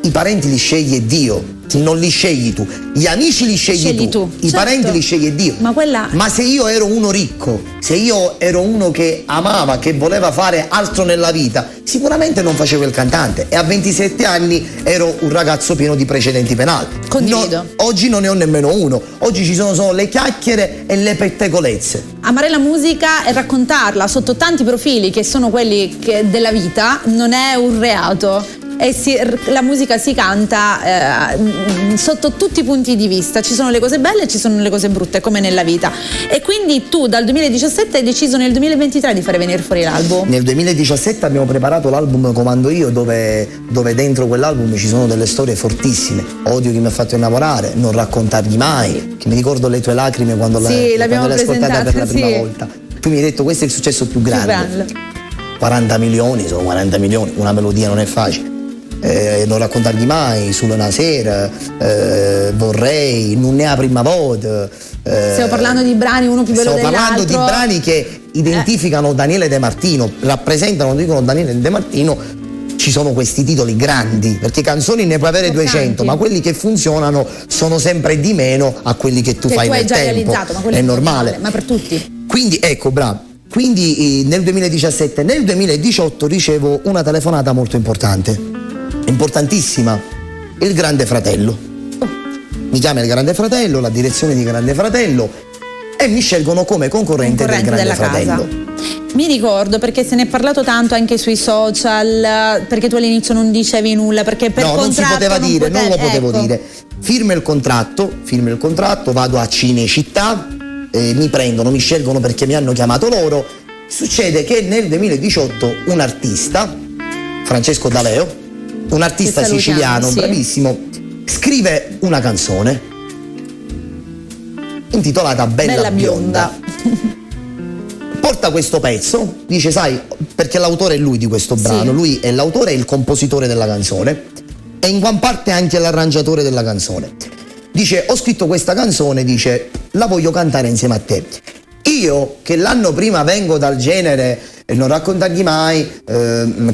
B: i parenti li sceglie Dio, non li scegli tu, gli amici li scegli tu. I parenti li sceglie Dio. Ma se io ero uno ricco, se io ero uno che amava, che voleva fare altro nella vita, sicuramente non facevo il cantante, e a 27 anni ero un ragazzo pieno di precedenti penali.
A: Condivido.
B: Oggi non ne ho nemmeno uno, oggi ci sono solo le chiacchiere e le pettegolezze.
A: Amare la musica e raccontarla sotto tanti profili che sono quelli della vita non è un reato. E la musica si canta sotto tutti i punti di vista, ci sono le cose belle e ci sono le cose brutte, come nella vita. E quindi tu dal 2017 hai deciso nel 2023 di fare venire fuori l'album.
B: Nel 2017 abbiamo preparato l'album Comando Io, dove dentro quell'album ci sono delle storie fortissime. Odio chi mi ha fatto innamorare, Non raccontargli mai, che mi ricordo le tue lacrime quando l'hai ascoltata per la prima volta. Tu mi hai detto questo è il successo più grande. 40 milioni, sono 40 milioni, una melodia non è facile. Non raccontargli mai, Solo una sera, Vorrei, Non ne ha prima volta.
A: Stiamo parlando di brani uno più bello dell'altro.
B: Stiamo parlando di brani che identificano Daniele De Martino, rappresentano, dicono Daniele De Martino. Ci sono questi titoli grandi, perché canzoni ne puoi avere 200, ma quelli che funzionano sono sempre di meno a quelli che tu fai nel tempo.
A: Realizzato, ma è normale, ma per tutti.
B: Quindi ecco, bravo. Quindi nel 2017, nel 2018 ricevo una telefonata molto importantissima, il Grande Fratello. Mi chiama il Grande Fratello, la direzione di Grande Fratello, e mi scelgono come concorrente del Grande Fratello.
A: Mi ricordo, perché se ne è parlato tanto anche sui social, perché tu all'inizio non dicevi nulla, perché per contratto
B: non si poteva dire, non lo potevo dire. Firmo il contratto, vado a Cinecittà, mi prendono, mi scelgono perché mi hanno chiamato loro. Succede che nel 2018 un artista, Francesco D'Aleo, un artista siciliano, bravissimo, scrive una canzone intitolata Bella Bionda. Porta questo pezzo, dice, sai, perché l'autore è lui di questo brano, lui è l'autore e il compositore della canzone e in gran parte anche l'arrangiatore della canzone. Dice, ho scritto questa canzone, dice, la voglio cantare insieme a te. Io, che l'anno prima vengo dal genere Non raccontargli mai,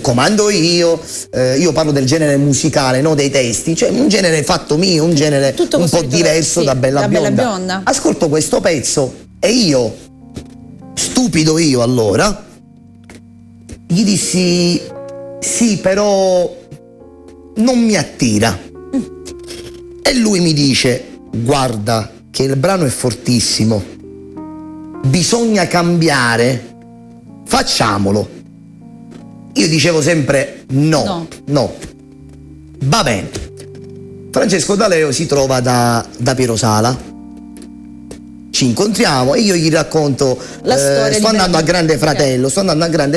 B: Comando io parlo del genere musicale, no dei testi, cioè un genere fatto mio, un genere un po' diverso da Bella Bionda. Ascolto questo pezzo e io, stupido io allora, gli dissi, sì, però non mi attira. E lui mi dice, guarda che il brano è fortissimo, bisogna cambiare, facciamolo. Io dicevo sempre no. Va bene. Francesco D'Aleo si trova da Piero Sala, ci incontriamo e io gli racconto
A: la storia,
B: sto andando a Grande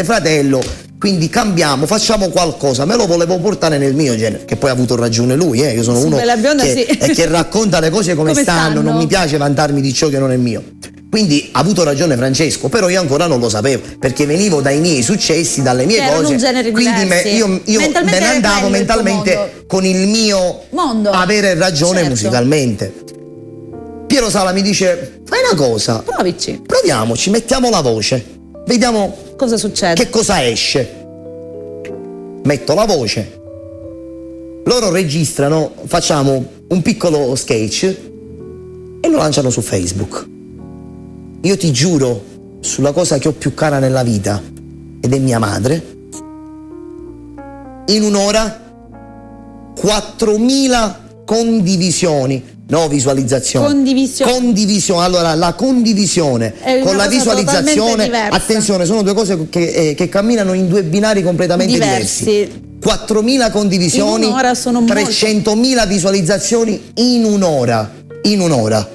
B: Fratello, quindi cambiamo, facciamo qualcosa. Me lo volevo portare nel mio genere, che poi ha avuto ragione lui, io sono uno che racconta le cose come stanno, non mi piace vantarmi di ciò che non è mio. Quindi ha avuto ragione Francesco, però io ancora non lo sapevo, perché venivo dai miei successi, dalle mie cose, quindi io me ne andavo mentalmente con il mio mondo, avere ragione musicalmente. Piero Sala mi dice, fai una cosa, proviamoci, mettiamo la voce, vediamo
A: cosa succede,
B: che cosa esce. Metto la voce Loro registrano, facciamo un piccolo sketch e lo lanciano su Facebook. Io ti giuro, sulla cosa che ho più cara nella vita, ed è mia madre, in un'ora 4.000 condivisioni, no visualizzazioni. Condivisione. Allora, la condivisione con la visualizzazione, attenzione, sono due cose che camminano in due binari completamente diversi. 4.000 condivisioni, in un'ora sono 300.000 visualizzazioni in un'ora. In un'ora.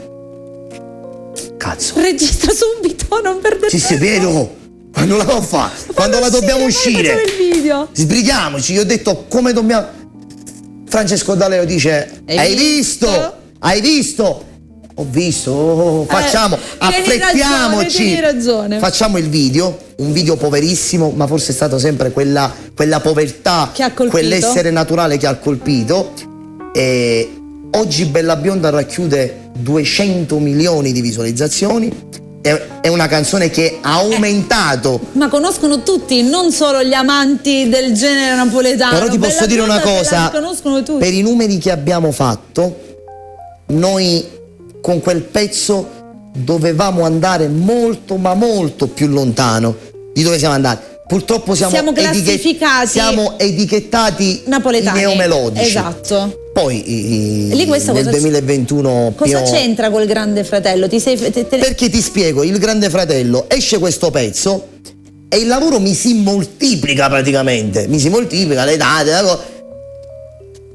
B: Cazzo.
A: Registra subito, non perdere tempo.
B: Sì, vero. Quando la devo fare? Quando la dobbiamo uscire?
A: Il video.
B: Sbrighiamoci, io ho detto come dobbiamo. Francesco D'Aleo dice: Hai visto? Hai visto? Ho visto, facciamo, affrettiamoci.
A: Tieni ragione.
B: Facciamo il video, un video poverissimo, ma forse è stato sempre quella povertà, quell'essere naturale che ha colpito. E oggi Bella Bionda racchiude 200 milioni di visualizzazioni. È una canzone che ha aumentato.
A: Ma conoscono tutti, non solo gli amanti del genere napoletano.
B: Però ti posso dire una cosa, per i numeri che abbiamo fatto, noi con quel pezzo dovevamo andare molto ma molto più lontano di dove siamo andati. Purtroppo siamo classificati, siamo etichettati napoletani, neomelodici.
A: Esatto.
B: Poi
A: lì
B: nel 2021
A: cosa c'entra col Grande Fratello?
B: Perché ti spiego, il Grande Fratello esce questo pezzo e il lavoro mi si moltiplica praticamente, mi si moltiplica le date.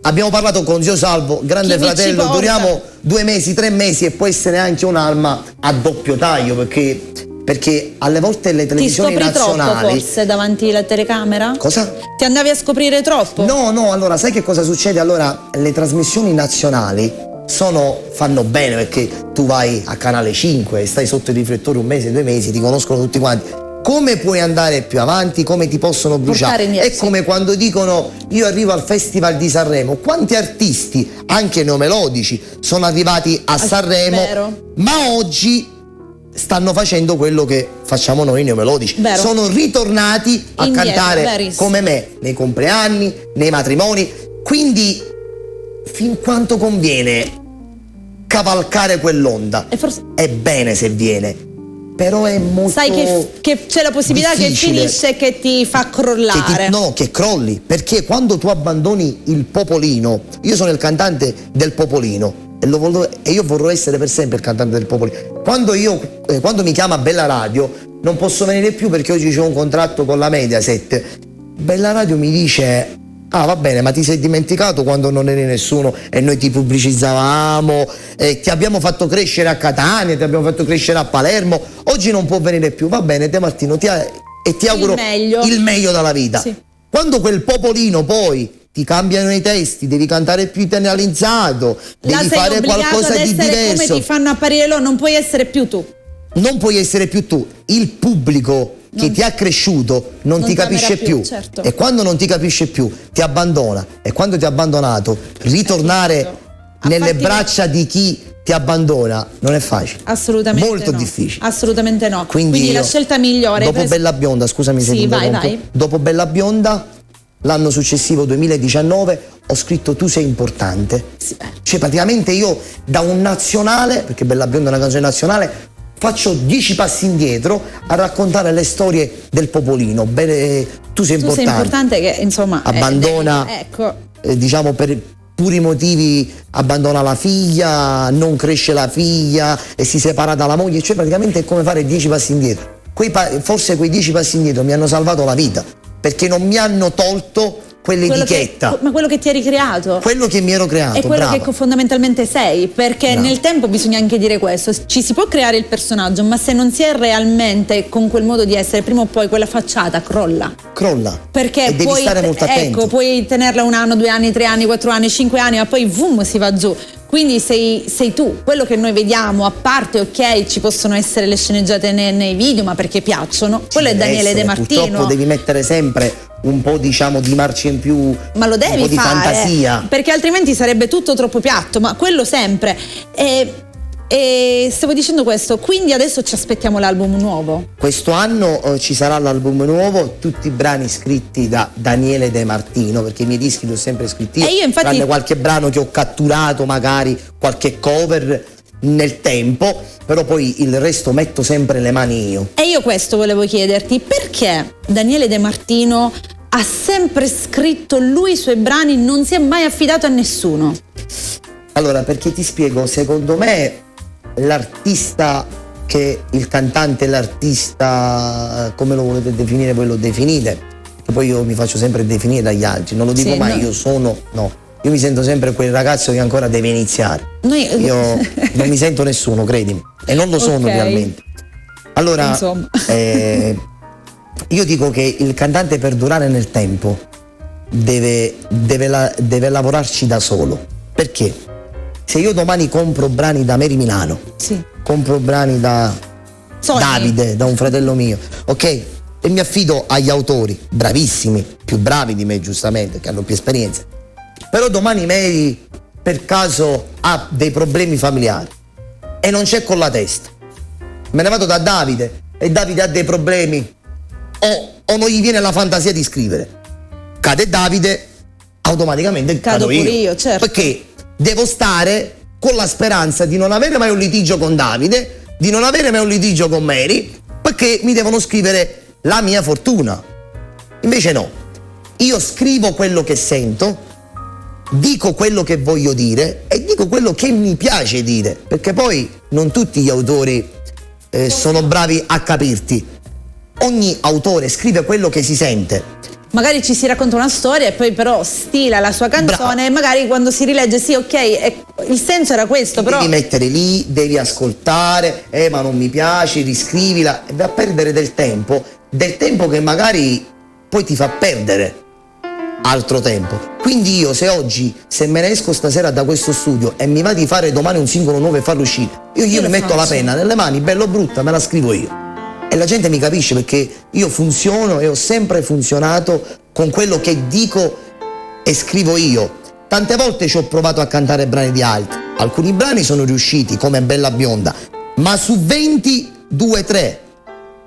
B: Abbiamo parlato con Zio Salvo, Grande Fratello, duriamo 2 mesi, 3 mesi e può essere anche un'arma a doppio taglio, perché alle volte le televisioni nazionali.
A: Troppo forse davanti alla telecamera?
B: Cosa?
A: Ti andavi a scoprire troppo?
B: No, allora sai che cosa succede? Allora le trasmissioni nazionali fanno bene, perché tu vai a Canale 5 e stai sotto i riflettori 1 mese, 2 mesi, ti conoscono tutti quanti. Come puoi andare più avanti, come ti possono bruciare? È come quando dicono io arrivo al Festival di Sanremo. Quanti artisti, anche neomelodici, sono arrivati a Sanremo, vero, ma oggi stanno facendo quello che facciamo noi neomelodici. Vero. Sono ritornati a cantare, verissimo, come me, nei compleanni, nei matrimoni. Quindi fin quanto conviene cavalcare quell'onda? È bene se viene, però è molto.
A: Sai che c'è la possibilità difficile, che finisce e che ti fa crollare.
B: Che crolli, perché quando tu abbandoni il popolino, io sono il cantante del popolino e io vorrò essere per sempre il cantante del popolino. Quando mi chiama Bella Radio non posso venire più perché oggi c'è un contratto con la Mediaset. Bella Radio mi dice: ah, va bene, ma ti sei dimenticato quando non eri nessuno e noi ti pubblicizzavamo, ti abbiamo fatto crescere a Catania, ti abbiamo fatto crescere a Palermo, oggi non può venire più. Va bene, Te Martino, ti auguro il meglio dalla vita. Sì. Quando quel popolino poi ti cambiano i testi, devi cantare più italianizzato, devi fare qualcosa di diverso.
A: Come ti fanno apparire loro, non puoi essere più tu.
B: Non puoi essere più tu. Il pubblico che ti ha cresciuto non ti capisce più, certo. E quando non ti capisce più ti abbandona, e quando ti ha abbandonato ritornare nelle braccia di chi ti abbandona non è facile,
A: assolutamente
B: molto
A: no.
B: difficile,
A: assolutamente no. Quindi la scelta migliore
B: dopo Bella Bionda, scusami se
A: vai.
B: Dopo Bella Bionda, l'anno successivo 2019 ho scritto Tu sei importante, cioè praticamente io da un nazionale, perché Bella Bionda è una canzone nazionale, faccio 10 passi indietro a raccontare le storie del popolino. Bene, tu sei importante che insomma abbandona, diciamo per puri motivi, abbandona la figlia, non cresce la figlia e si separa dalla moglie, cioè praticamente è come fare 10 passi indietro. Forse quei 10 passi indietro mi hanno salvato la vita, perché non mi hanno tolto quell'etichetta.
A: Ma quello che ti eri creato.
B: Quello che mi ero creato.
A: È quello
B: brava,
A: che fondamentalmente sei, perché nel tempo bisogna anche dire questo, ci si può creare il personaggio, ma se non si è realmente con quel modo di essere, prima o poi quella facciata crolla. Perché
B: e devi stare molto attento.
A: Puoi tenerla 1 anno, 2 anni, 3 anni, 4 anni, 5 anni, ma poi boom, si va giù. Quindi sei tu, quello che noi vediamo, a parte, ok, ci possono essere le sceneggiate nei video, ma perché piacciono, quello è Daniele De Martino.
B: Purtroppo devi mettere sempre un po', diciamo, di marcia in più,
A: ma lo devi
B: un po' di fantasia,
A: perché altrimenti sarebbe tutto troppo piatto, ma quello sempre. E stavo dicendo questo, quindi adesso ci aspettiamo l'album nuovo.
B: Questo anno ci sarà l'album nuovo, tutti i brani scritti da Daniele De Martino, perché i miei dischi li ho sempre scritti io,
A: io infatti...
B: tranne qualche brano che ho catturato, magari qualche cover nel tempo, però poi il resto metto sempre le mani io.
A: E io questo volevo chiederti, perché Daniele De Martino ha sempre scritto lui i suoi brani, non si è mai affidato a nessuno?
B: Allora, perché ti spiego, secondo me l'artista, che il cantante, l'artista, come lo volete definire voi lo definite, che poi io mi faccio sempre definire dagli altri, non lo dico mai, io mi sento sempre quel ragazzo che ancora deve iniziare. Io non mi sento nessuno, credimi, e non lo sono realmente. Allora, io dico che il cantante, per durare nel tempo, deve lavorarci da solo. Perché? Se io domani compro brani da Mary Milano, compro brani da Davide, da un fratello mio, ok? E mi affido agli autori, bravissimi, più bravi di me giustamente, che hanno più esperienza. Però domani Mary per caso ha dei problemi familiari e non c'è con la testa. Me ne vado da Davide e Davide ha dei problemi o non gli viene la fantasia di scrivere. Cade Davide, automaticamente cado io,
A: certo.
B: Perché devo stare con la speranza di non avere mai un litigio con Davide, di non avere mai un litigio con Mary, perché mi devono scrivere la mia fortuna. Invece no, io scrivo quello che sento, dico quello che voglio dire e dico quello che mi piace dire, perché poi non tutti gli autori sono bravi a capirti. Ogni autore scrive quello che si sente.
A: Magari ci si racconta una storia e poi però stila la sua canzone e magari quando si rilegge il senso era questo, però
B: devi mettere lì, devi ascoltare, ma non mi piace, riscrivila, e vai a perdere del tempo che magari poi ti fa perdere altro tempo. Quindi io se me ne esco stasera da questo studio e mi va di fare domani un singolo nuovo e farlo uscire, io mi metto la penna nelle mani, bello o brutta, me la scrivo io. E la gente mi capisce, perché io funziono e ho sempre funzionato con quello che dico e scrivo io. Tante volte ci ho provato a cantare brani di altri, alcuni brani sono riusciti, come Bella Bionda, ma su 20, 2, 3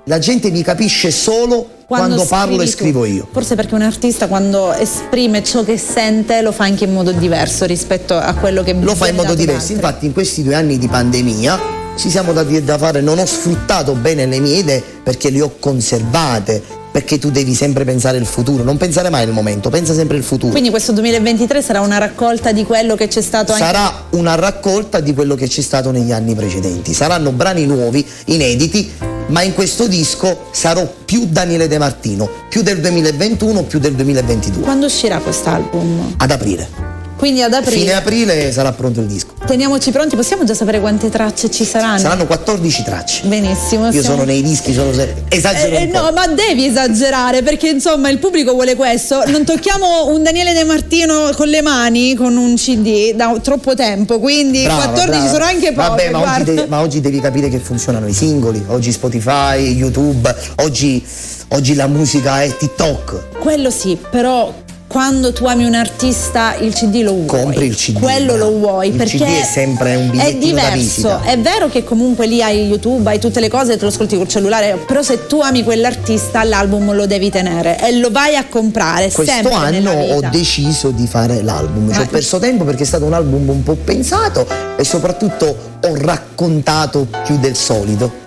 B: la gente mi capisce solo quando parlo e scrivo io.
A: Forse perché un artista, quando esprime ciò che sente, lo fa anche in modo diverso rispetto a quello che
B: lo fa in modo diverso. Infatti in questi 2 anni di pandemia ci siamo dati da fare, non ho sfruttato bene le mie idee perché le ho conservate, perché tu devi sempre pensare al futuro, non pensare mai al momento, pensa sempre al futuro.
A: Quindi questo 2023 sarà una raccolta di quello che c'è stato
B: Sarà una raccolta di quello che c'è stato negli anni precedenti, saranno brani nuovi, inediti, ma in questo disco sarò più Daniele De Martino, più del 2021, più del 2022.
A: Quando uscirà quest'album?
B: Ad aprile.
A: Quindi ad aprile.
B: Fine aprile sarà pronto il disco.
A: Teniamoci pronti, possiamo già sapere quante tracce ci saranno?
B: Saranno 14 tracce.
A: Benissimo.
B: Io sono nei dischi, esagero un po'.
A: No, ma devi esagerare, perché insomma il pubblico vuole questo. Non tocchiamo un Daniele De Martino con le mani, con un CD da troppo tempo, quindi 14 sono anche poche.
B: Vabbè, ma oggi devi capire che funzionano i singoli, oggi Spotify, YouTube, oggi la musica è TikTok.
A: Quello sì, però quando tu ami un artista il CD lo vuoi.
B: Compri il CD.
A: Quello lo vuoi,
B: il
A: perché
B: CD è sempre un bigliettino da visita.
A: È vero che comunque lì hai YouTube, hai tutte le cose, te lo ascolti col cellulare, però se tu ami quell'artista l'album lo devi tenere e lo vai a comprare.
B: Questo anno ho deciso di fare l'album, ci ho perso tempo perché è stato un album un po' pensato e soprattutto ho raccontato più del solito.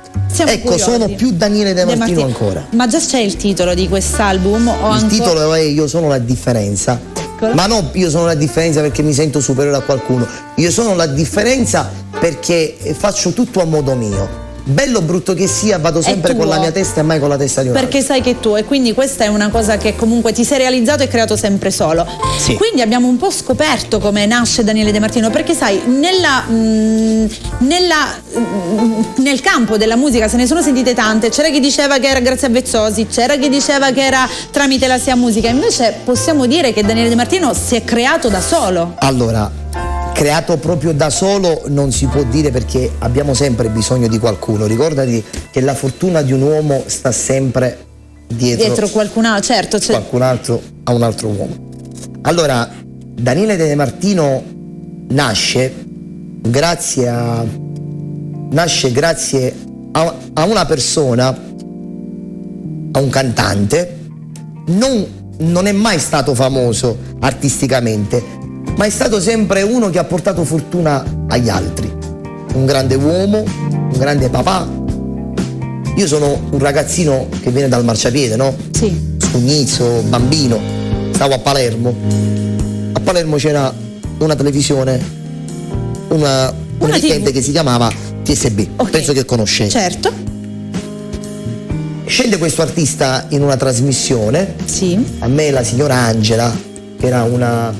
B: Sono più Daniele De Martino ancora.
A: Ma già c'è il titolo di quest'album?
B: Il titolo è Io sono la differenza. Eccolo. Ma no, io sono la differenza perché mi sento superiore a qualcuno. Io sono la differenza perché faccio tutto a modo mio. Bello o brutto che sia, vado sempre con la mia testa e mai con la testa di un altro.
A: Perché sai che tu, e quindi questa è una cosa che comunque ti sei realizzato e creato sempre solo.
B: Sì.
A: Quindi abbiamo un po' scoperto come nasce Daniele De Martino, perché sai, nel campo della musica se ne sono sentite tante. C'era chi diceva che era grazie a Vezzosi, c'era chi diceva che era tramite la Sia Musica. Invece possiamo dire che Daniele De Martino si è creato da solo.
B: Allora, creato proprio da solo non si può dire, perché abbiamo sempre bisogno di qualcuno. Ricordati che la fortuna di un uomo sta sempre dietro
A: qualcun altro, certo.
B: Qualcun altro a un altro uomo. Allora, Daniele De Martino nasce grazie a nasce grazie a una persona, a un cantante, non è mai stato famoso artisticamente, ma è stato sempre uno che ha portato fortuna agli altri. Un grande uomo, un grande papà. Io sono un ragazzino che viene dal marciapiede, no?
A: Sì.
B: Scugnizzo, bambino. Stavo a Palermo. A Palermo c'era una televisione, una emittente che si chiamava TSB.
A: Okay.
B: Penso che conoscete.
A: Certo.
B: Scende questo artista in una trasmissione.
A: Sì.
B: A me la signora Angela, che era una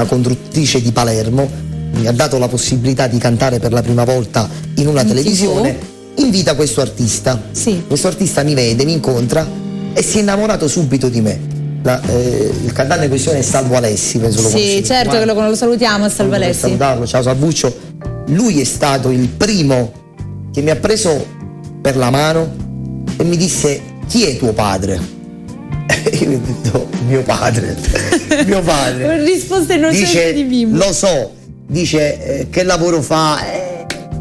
B: conduttrice di Palermo, mi ha dato la possibilità di cantare per la prima volta in una televisione. Invita questo artista.
A: Sì.
B: Questo artista mi vede, mi incontra e si è innamorato subito di me. Il cantante in questione è Salvo Alessi, penso lo conosci.
A: Sì, certo che lo salutiamo, Salvo Alessi.
B: Salutarlo, ciao Salvuccio. Lui è stato il primo che mi ha preso per la mano e mi disse: chi è tuo padre? E io ho detto: mio padre. Mio padre.
A: Risposte innocenti
B: Dice:
A: di bimbo.
B: lo so. Dice: che lavoro fa?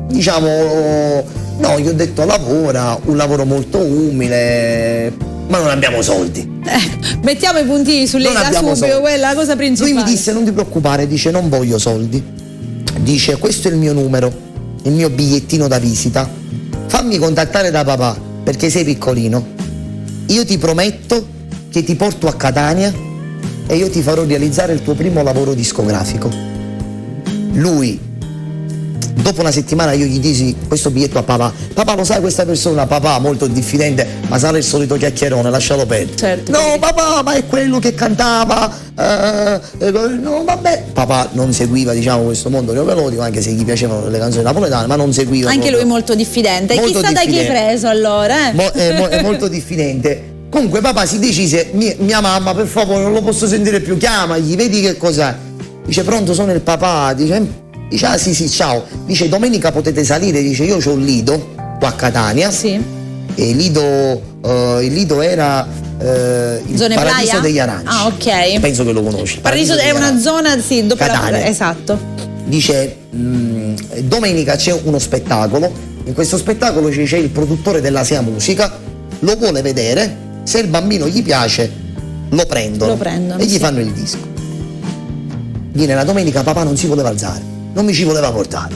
B: Diciamo, no, gli ho detto: lavora, un lavoro molto umile, ma non abbiamo soldi.
A: Mettiamo i puntini sulle
B: Non
A: da
B: abbiamo
A: subito,
B: soldi.
A: quella cosa principale.
B: Lui mi disse: non ti preoccupare, dice, non voglio soldi. Dice: questo è il mio numero, il mio bigliettino da visita. Fammi contattare da papà, perché sei piccolino. Io ti prometto che ti porto a Catania e io ti farò realizzare il tuo primo lavoro discografico. Lui, dopo una settimana, io gli dissi questo biglietto a papà. Papà, lo sai questa persona? Papà, molto diffidente, ma sarà il solito chiacchierone, lascialo perdere.
A: Certo.
B: No, papà, ma è quello che cantava. No, vabbè. Papà non seguiva, diciamo, questo mondo neomelodico, anche se gli piacevano le canzoni napoletane, ma non seguiva.
A: Anche
B: proprio.
A: lui molto diffidente.
B: Molto
A: Chissà da chi hai preso allora,
B: È molto diffidente. Comunque papà si decise: mia mamma, per favore, non lo posso sentire più, chiamagli, vedi che cos'è. Dice: pronto, sono il papà. Dice: ah sì, ciao. Dice: domenica potete salire. Dice: io c'ho un lido qua a Catania.
A: Sì.
B: E il lido era il
A: Zone
B: Paradiso
A: Playa?
B: degli Aranci.
A: Ah, ok.
B: Penso che lo conosci.
A: Paradiso è
B: degli
A: una
B: Aranci.
A: zona, sì, dopo
B: Catania.
A: esatto.
B: Dice: domenica c'è uno spettacolo. In questo spettacolo c'è il produttore della Sea Musica, lo vuole vedere. Se il bambino gli piace, lo prendono e gli
A: sì.
B: fanno il disco. Viene la domenica, papà non si voleva alzare, non mi ci voleva portare.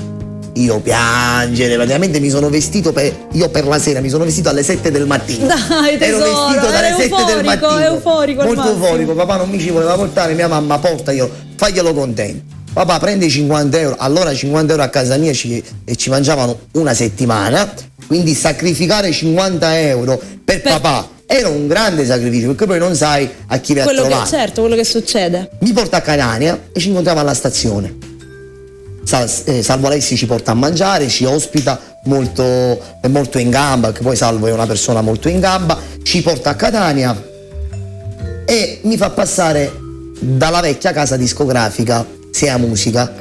B: Io piangere, praticamente mi sono vestito io per la sera mi sono vestito alle 7 del mattino.
A: Dai, tesoro,
B: ero vestito dalle 7 del mattino.
A: Euforico,
B: molto euforico. Papà non mi ci voleva portare, mia mamma portaglielo, faglielo contento. Papà prendi 50 euro. Allora 50 euro a casa mia ci mangiavano una settimana, quindi sacrificare 50 euro per papà era un grande sacrificio, perché poi non sai a chi vai a trovare.
A: Certo, quello che succede.
B: Mi porta a Catania e ci incontriamo alla stazione. Salvo Alessi ci porta a mangiare, ci ospita, è molto in gamba, perché poi Salvo è una persona molto in gamba, ci porta a Catania e mi fa passare dalla vecchia casa discografica Sea Musica,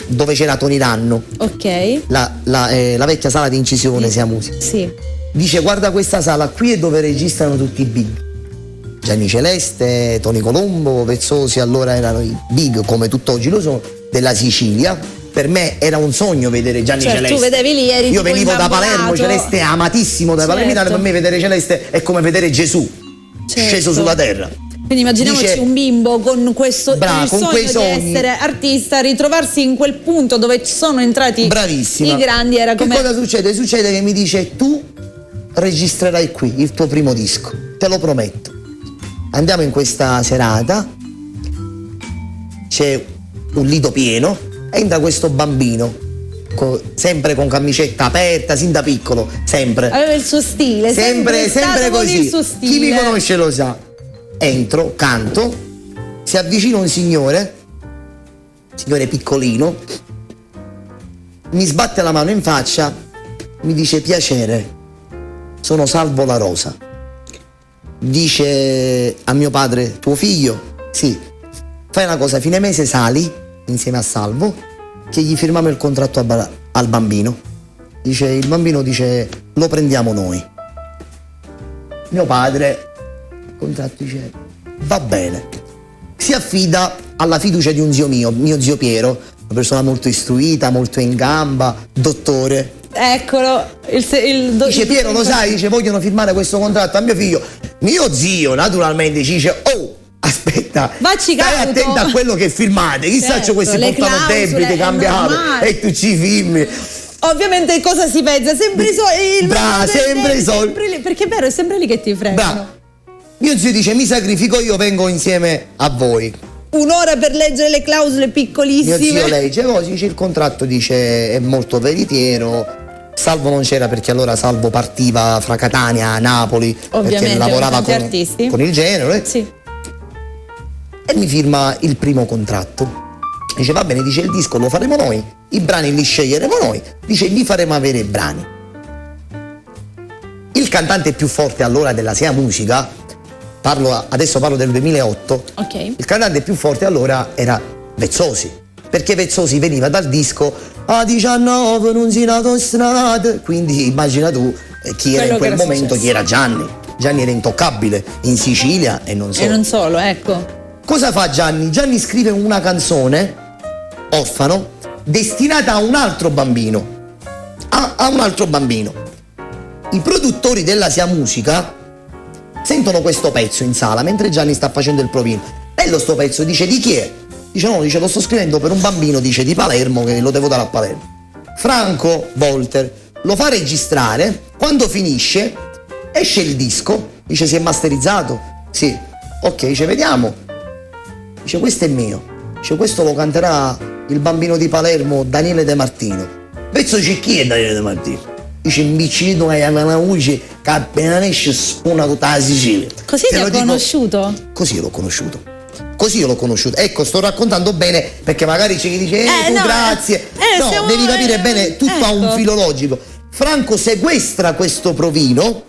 B: dove c'era Tony Ranno.
A: Ok.
B: La vecchia sala di incisione Sea Musica.
A: Sì.
B: Dice: guarda questa sala, qui è dove registrano tutti i big. Gianni Celeste, Tony Colombo, Vezzosi, allora erano i big, come tutt'oggi lo sono, della Sicilia. Per me era un sogno vedere Gianni Celeste.
A: Tu vedevi lì, eri
B: Io venivo da Palermo, Celeste è amatissimo da Palermo, per me vedere Celeste è come vedere Gesù sceso sulla terra.
A: Quindi immaginiamoci un bimbo con questo
B: con quei sogni,
A: di essere artista, ritrovarsi in quel punto dove ci sono entrati i grandi. Era come...
B: Che cosa succede? Succede che mi dice: tu registrerai qui il tuo primo disco, te lo prometto. Andiamo in questa serata, c'è un lido pieno, entra questo bambino sempre con camicetta aperta, sin da piccolo, sempre
A: aveva il suo stile,
B: sempre così.
A: Il suo stile.
B: Chi mi conosce lo sa. Entro, canto, si avvicina un signore piccolino, mi sbatte la mano in faccia, mi dice: piacere, sono Salvo La Rosa. Dice a mio padre: tuo figlio? Sì. Fai una cosa, fine mese sali insieme a Salvo, che gli firmiamo il contratto al bambino. Dice, il bambino dice: lo prendiamo noi. Mio padre, il contratto, dice: va bene. Si affida alla fiducia di un zio mio zio Piero, una persona molto istruita, molto in gamba, dottore.
A: Eccolo,
B: dice Piero, lo sai, dice vogliono firmare questo contratto a mio figlio. Mio zio naturalmente ci dice aspetta,
A: stai
B: attento a quello che firmate, chissà
A: certo,
B: questi portano debiti cambiato e tu ci firmi.
A: Ovviamente cosa si pensa? Sempre i soldi.
B: Sempre i soldi.
A: Perché è vero, è sempre lì che ti fregano.
B: Mio zio dice mi sacrifico io, vengo insieme a voi.
A: Un'ora per leggere le clausole piccolissime.
B: Mio zio legge, poi dice il contratto dice è molto veritiero. Salvo non c'era perché allora Salvo partiva fra Catania, Napoli,
A: ovviamente,
B: perché lavorava con il genere.
A: Sì.
B: E mi firma il primo contratto. Dice va bene, dice il disco lo faremo noi, i brani li sceglieremo noi, dice vi faremo avere i brani. Il cantante più forte allora della SEA Musica, adesso parlo del 2008,
A: okay.
B: Il cantante più forte allora era Vezzosi, perché Vezzosi veniva dal disco a 19 non si nato strada, quindi immagina tu chi era in quel momento, chi era Gianni. Gianni era intoccabile in Sicilia e non solo.
A: E non solo, ecco.
B: Cosa fa Gianni? Gianni scrive una canzone, Orfano, destinata a un altro bambino. A un altro bambino. I produttori della SEA Musica sentono questo pezzo in sala mentre Gianni sta facendo il provino. Bello sto pezzo, dice di chi è? Dice no, dice lo sto scrivendo per un bambino, dice di Palermo, che lo devo dare a Palermo. Franco Volter lo fa registrare, quando finisce esce il disco, dice si è masterizzato? Sì. Ok, dice vediamo. Dice questo è mio, dice questo lo canterà il bambino di Palermo Daniele De Martino. Vezzosi chi è Daniele De Martino? Dice un vicino che aveva una voce che appena esce spuna tutta la Sicilia.
A: Così ti ha conosciuto?
B: Così l'ho conosciuto. Ecco, sto raccontando bene perché magari c'è chi dice grazie. No, devi capire bene, tutto ha un filo logico. Franco sequestra questo provino,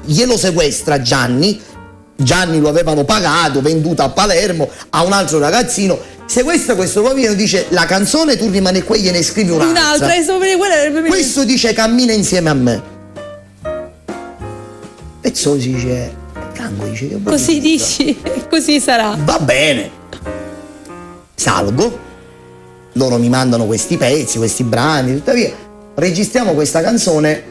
B: glielo sequestra Gianni lo avevano pagato, venduto a Palermo a un altro ragazzino, sequestra questo provino, dice la canzone tu rimani qui, gliene scrivi un'altra. Questo dice cammina insieme a me. Vezzosi dice Franco, dice che
A: così dici, così sarà.
B: Va bene. Salgo, loro mi mandano questi pezzi, questi brani, tuttavia registriamo questa canzone.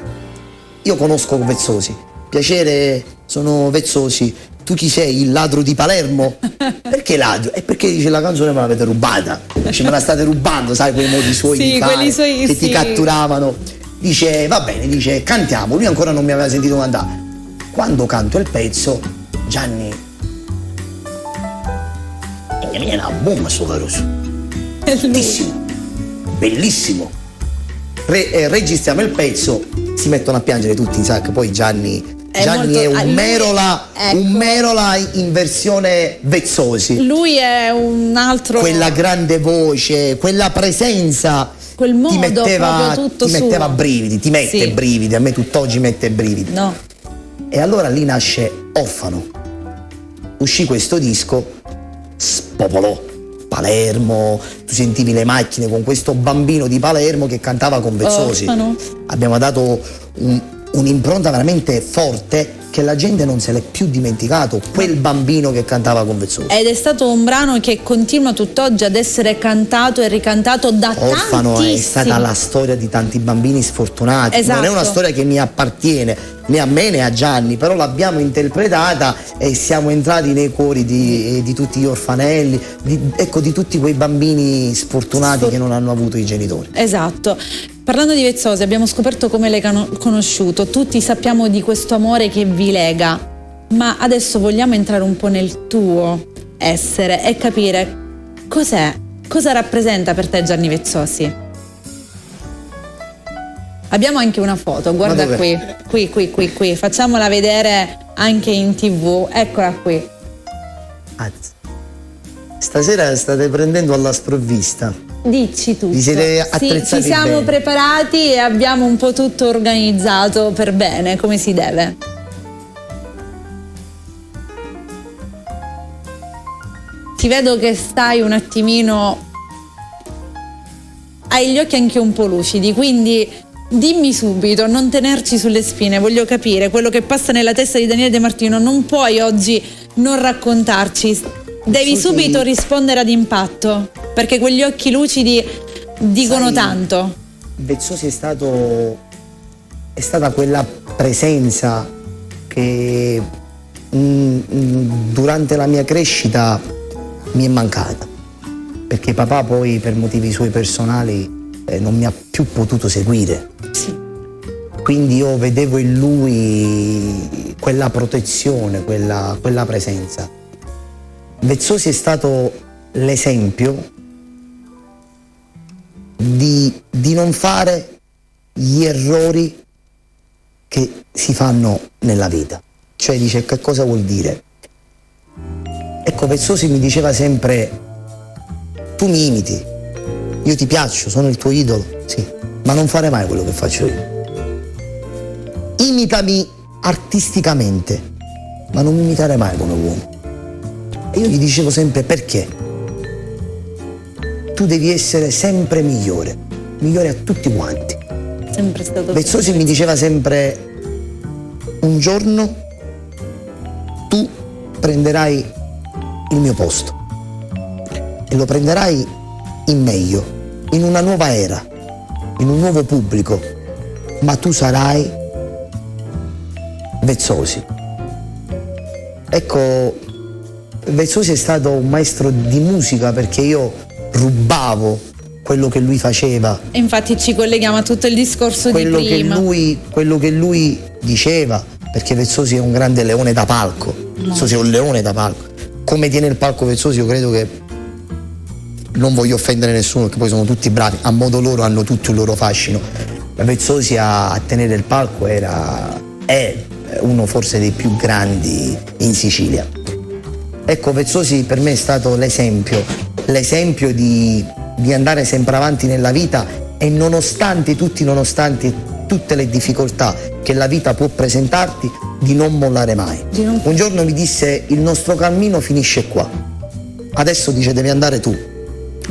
B: Io conosco Vezzosi, piacere, sono Vezzosi. Tu chi sei? Il ladro di Palermo? Perché ladro? È perché dice la canzone me l'avete rubata. Dice me la state rubando, sai quei modi suoi di fare che ti catturavano. Dice va bene, dice cantiamo. Lui ancora non mi aveva sentito cantare. Quando canto il pezzo, Gianni mi viene una bomba sto caroso. Bellissimo. Registriamo il pezzo, si mettono a piangere tutti, sai che poi Gianni è un Merola, ecco. Un Merola in versione Vezzosi.
A: Lui è un altro.
B: Quella grande voce, quella presenza,
A: quel modo
B: ti metteva
A: suo.
B: brividi, ti mette brividi, a me tutt'oggi mette brividi.
A: No.
B: E allora lì nasce Orfano. Uscì questo disco, spopolò Palermo, tu sentivi le macchine con questo bambino di Palermo che cantava con Vezzosi.
A: Orfano.
B: Abbiamo dato un'impronta veramente forte che la gente non se l'è più dimenticato, quel bambino che cantava con Vezzosi.
A: Ed è stato un brano che continua tutt'oggi ad essere cantato e ricantato da
B: Orfano
A: tantissimi.
B: È stata la storia di tanti bambini sfortunati.
A: Esatto.
B: Non è una storia che mi appartiene né a me né a Gianni, però l'abbiamo interpretata e siamo entrati nei cuori di tutti gli orfanelli, di tutti quei bambini sfortunati che non hanno avuto i genitori.
A: Esatto. Parlando di Vezzosi, abbiamo scoperto come l'hai conosciuto, tutti sappiamo di questo amore che vi lega, ma adesso vogliamo entrare un po' nel tuo essere e capire cosa rappresenta per te Gianni Vezzosi. Abbiamo anche una foto, guarda qui, facciamola vedere anche in TV, eccola qui.
B: Stasera state prendendo alla sprovvista.
A: Dici tutto.
B: Vi siete attrezzati
A: ci siamo
B: bene.
A: preparati e abbiamo un po' tutto organizzato per bene, come si deve. Ti vedo che stai un attimino, hai gli occhi anche un po' lucidi, quindi dimmi subito, non tenerci sulle spine, voglio capire quello che passa nella testa di Daniele De Martino, non puoi oggi non raccontarci, devi subito rispondere ad impatto, perché quegli occhi lucidi dicono tanto.
B: Vezzosi è stata quella presenza che durante la mia crescita mi è mancata, perché papà poi per motivi suoi personali non mi ha più potuto seguire.
A: Sì.
B: Quindi io vedevo in lui quella protezione, quella presenza. Vezzosi è stato l'esempio di non fare gli errori che si fanno nella vita. Cioè dice, che cosa vuol dire? Ecco, Vezzosi mi diceva sempre: tu mi imiti, io ti piaccio, sono il tuo idolo, sì, ma non fare mai quello che faccio io. Imitami artisticamente, ma non mi imitare mai come uomo. E io gli dicevo sempre: perché? Tu devi essere sempre migliore a tutti quanti.
A: Sempre stato
B: Vezzosi mi diceva sempre: un giorno tu prenderai il mio posto e lo prenderai in meglio, in una nuova era, in un nuovo pubblico, ma tu sarai Vezzosi. Ecco, Vezzosi è stato un maestro di musica, perché io rubavo quello che lui faceva.
A: E infatti ci colleghiamo a tutto il discorso di prima.
B: Quello che lui diceva, perché Vezzosi è un grande leone da palco. Vezzosi è un leone da palco. Come tiene il palco Vezzosi, io credo che, non voglio offendere nessuno, perché poi sono tutti bravi, a modo loro hanno tutti il loro fascino. Ma Vezzosi a tenere il palco è uno forse dei più grandi in Sicilia. Ecco, Vezzosi per me è stato l'esempio di andare sempre avanti nella vita, e nonostante tutte le difficoltà che la vita può presentarti, di non mollare mai. Un giorno mi disse: il nostro cammino finisce qua, adesso dice devi andare tu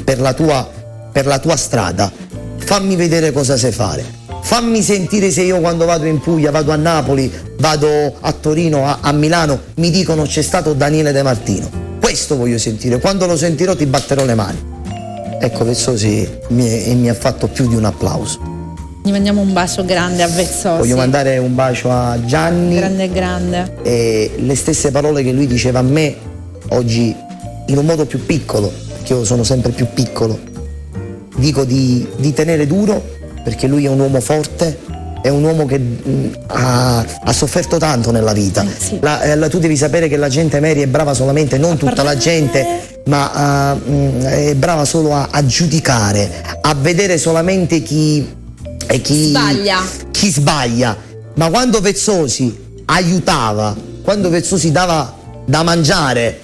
B: per la tua strada, fammi vedere cosa sai fare, fammi sentire se io quando vado in Puglia, vado a Napoli, vado a Torino, a Milano, mi dicono c'è stato Daniele De Martino. Questo voglio sentire, quando lo sentirò ti batterò le mani. Ecco, Vezzosi mi ha fatto più di un applauso.
A: Gli mandiamo un bacio grande a Vezzosi.
B: Voglio mandare un bacio a Gianni.
A: Grande.
B: E le stesse parole che lui diceva a me oggi, in un modo più piccolo, perché io sono sempre più piccolo, dico di tenere duro, perché lui è un uomo forte, è un uomo che ha sofferto tanto nella vita.
A: Sì.
B: Tu devi sapere che la gente Mary è brava solamente, non tutta la gente, ma è brava solo a giudicare, a vedere solamente chi sbaglia. Ma quando Vezzosi aiutava, quando Vezzosi dava da mangiare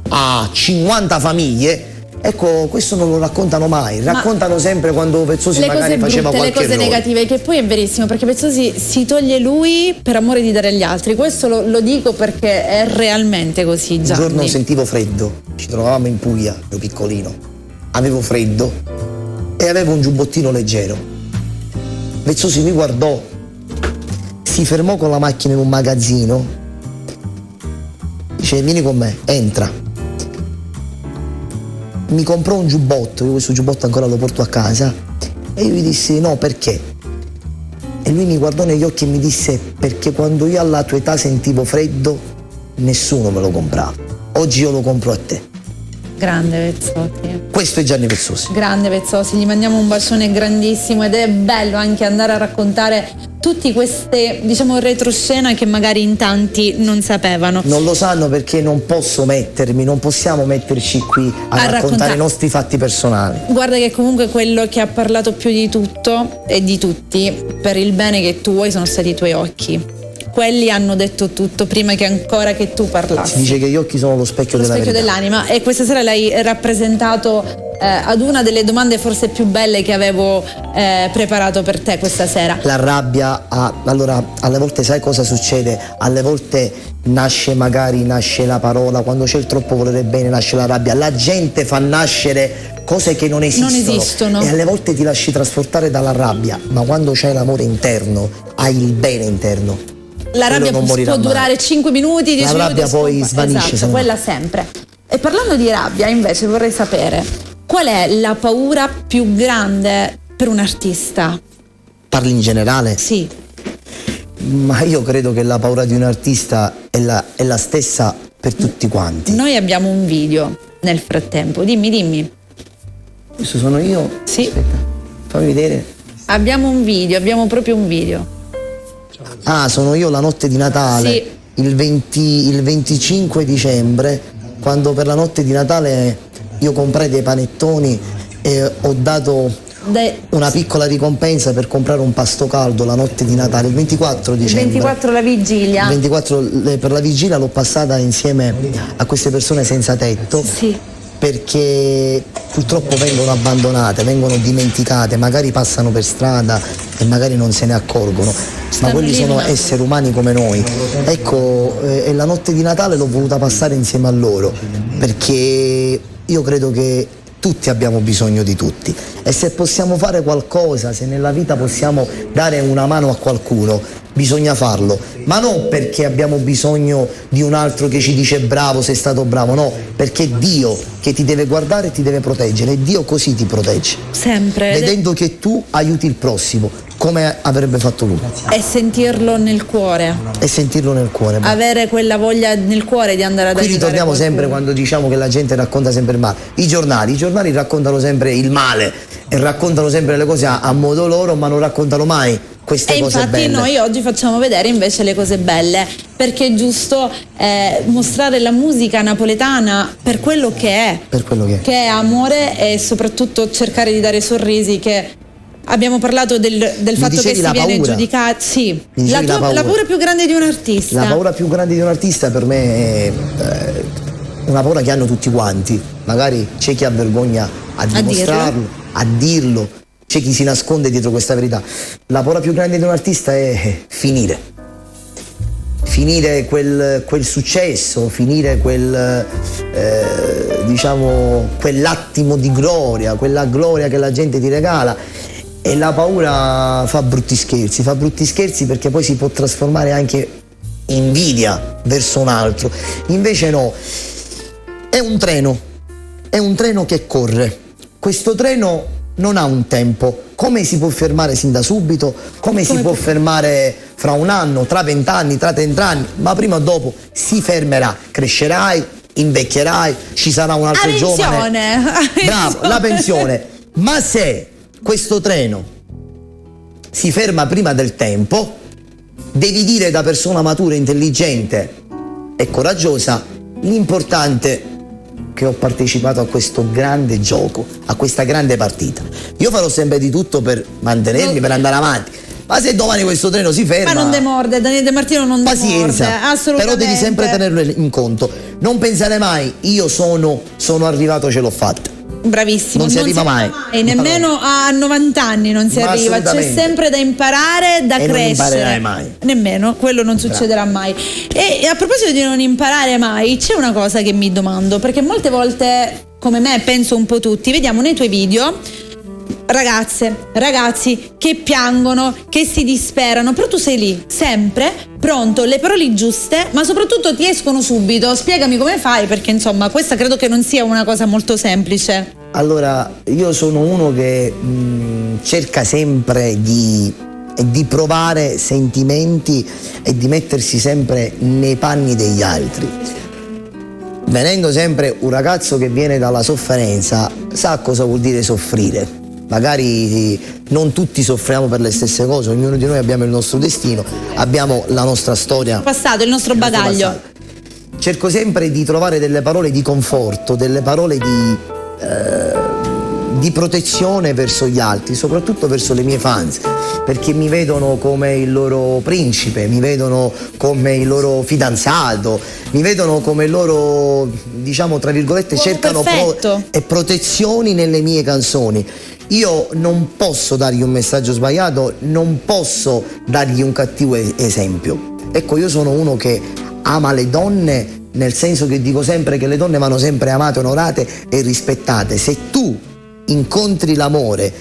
B: a 50 famiglie, ecco, questo non lo raccontano mai, raccontano sempre quando Vezzosi magari faceva qualche errore.
A: Le cose negative, che poi è verissimo, perché Vezzosi si toglie lui per amore di dare agli altri. Questo lo dico perché è realmente così, Gianni.
B: Un giorno sentivo freddo, ci trovavamo in Puglia, ero piccolino, avevo freddo e avevo un giubbottino leggero. Vezzosi mi guardò, si fermò con la macchina in un magazzino, dice: vieni con me, entra. Mi comprò un giubbotto, io questo giubbotto ancora lo porto a casa, e io gli dissi: no, perché? E lui mi guardò negli occhi e mi disse: perché quando io alla tua età sentivo freddo, nessuno me lo comprava, oggi io lo compro a te.
A: Grande Vezzosi.
B: Questo è Gianni Vezzosi.
A: Grande Vezzosi, gli mandiamo un bacione grandissimo, ed è bello anche andare a raccontare tutte queste, diciamo, retroscena che magari in tanti non sapevano.
B: Non lo sanno perché non possiamo metterci qui a raccontare i nostri fatti personali.
A: Guarda che comunque quello che ha parlato più di tutto e di tutti per il bene che tu vuoi sono stati i tuoi occhi. Quelli hanno detto tutto prima che ancora che tu parlassi.
B: Si dice che gli occhi sono lo specchio
A: dell'anima, e questa sera l'hai rappresentato ad una delle domande forse più belle che avevo preparato per te questa sera.
B: La rabbia, allora alle volte sai cosa succede? Alle volte nasce la parola, quando c'è il troppo volere bene nasce la rabbia, la gente fa nascere cose che non esistono. E alle volte ti lasci trasportare dalla rabbia, ma quando c'hai l'amore interno, hai il bene interno.
A: La rabbia può durare 5 minuti, 10 minuti.
B: La rabbia poi svanisce.
A: Esatto, quella sempre. E parlando di rabbia, invece, vorrei sapere qual è la paura più grande per un artista?
B: Parli in generale?
A: Sì.
B: Ma io credo che la paura di un artista è la stessa per tutti quanti.
A: Noi abbiamo un video nel frattempo, dimmi.
B: Questo sono io?
A: Sì.
B: Aspetta, fammi vedere.
A: Abbiamo proprio un video.
B: Ah, sono io la notte di Natale.
A: Sì.
B: Il 25 dicembre, quando per la notte di Natale io comprai dei panettoni e ho dato una piccola ricompensa per comprare un pasto caldo la notte di Natale, il 24 dicembre.
A: Il 24 la vigilia.
B: Il 24 per la vigilia l'ho passata insieme a queste persone senza tetto.
A: Sì.
B: Perché purtroppo vengono abbandonate, vengono dimenticate, magari passano per strada e magari non se ne accorgono, ma quelli sono esseri umani come noi. Ecco, e la notte di Natale l'ho voluta passare insieme a loro, perché io credo che tutti abbiamo bisogno di tutti, e se possiamo fare qualcosa, se nella vita possiamo dare una mano a qualcuno, bisogna farlo, ma non perché abbiamo bisogno di un altro che ci dice bravo, sei stato bravo, no, perché è Dio che ti deve guardare e ti deve proteggere, e Dio così ti protegge,
A: sempre,
B: vedendo che tu aiuti il prossimo come avrebbe fatto lui,
A: e sentirlo nel cuore, avere quella voglia nel cuore di andare ad aiutare.
B: Qui ritorniamo sempre quando diciamo che la gente racconta sempre il male. I giornali raccontano sempre il male e raccontano sempre le cose a modo loro, ma non raccontano mai queste cose belle.
A: E infatti noi oggi facciamo vedere invece le cose belle, perché è giusto mostrare la musica napoletana per quello che è, che è amore, e soprattutto cercare di dare sorrisi. Che abbiamo parlato del fatto che si viene giudicati. Sì, la paura più grande di un artista.
B: La paura più grande di un artista per me è una paura che hanno tutti quanti. Magari c'è chi ha vergogna a dimostrarlo, a dirlo, c'è chi si nasconde dietro questa verità. La paura più grande di un artista è finire quel successo, finire quell'attimo di gloria, quella gloria che la gente ti regala. E la paura fa brutti scherzi perché poi si può trasformare anche in invidia verso un altro. Invece no, è un treno che corre. Questo treno non ha un tempo. Come si può fermare sin da subito? Come si può fermare fra un anno, tra 20 anni, tra 30 anni? Ma prima o dopo si fermerà, crescerai, invecchierai, ci sarà un altro giovane. Bravo, la pensione. Ma se questo treno si ferma prima del tempo, devi dire da persona matura, intelligente e coraggiosa: l'importante che ho partecipato a questo grande gioco, a questa grande partita. Io farò sempre di tutto per mantenermi, per andare avanti. Ma se domani questo treno si ferma,
A: ma non demorde, Daniele De Martino non demorde, assolutamente.
B: Però devi sempre tenerlo in conto. Non pensare mai: io sono arrivato, ce l'ho fatta.
A: Bravissimo,
B: non si arriva mai.
A: Nemmeno a 90 anni non si arriva, c'è sempre da imparare, da crescere.
B: Non imparerai mai.
A: Nemmeno, quello non succederà mai. E a proposito di non imparare mai, c'è una cosa che mi domando, perché molte volte, come me, penso un po' tutti, vediamo nei tuoi video ragazzi che piangono, che si disperano, però tu sei lì, sempre pronto, le parole giuste, ma soprattutto ti escono subito. Spiegami come fai, perché insomma questa credo che non sia una cosa molto semplice.
B: Allora, io sono uno che cerca sempre di provare sentimenti e di mettersi sempre nei panni degli altri. Venendo sempre un ragazzo che viene dalla sofferenza, sa cosa vuol dire soffrire. Magari non tutti soffriamo per le stesse cose, ognuno di noi abbiamo il nostro destino, abbiamo la nostra storia,
A: passato, il nostro bagaglio.
B: Cerco sempre di trovare delle parole di conforto, delle parole di protezione verso gli altri, soprattutto verso le mie fans, perché mi vedono come il loro principe, mi vedono come il loro fidanzato, mi vedono come il loro, diciamo tra virgolette, cercano protezioni nelle mie canzoni. Io non posso dargli un messaggio sbagliato, non posso dargli un cattivo esempio. Ecco, io sono uno che ama le donne, nel senso che dico sempre che le donne vanno sempre amate, onorate e rispettate. Se tu incontri l'amore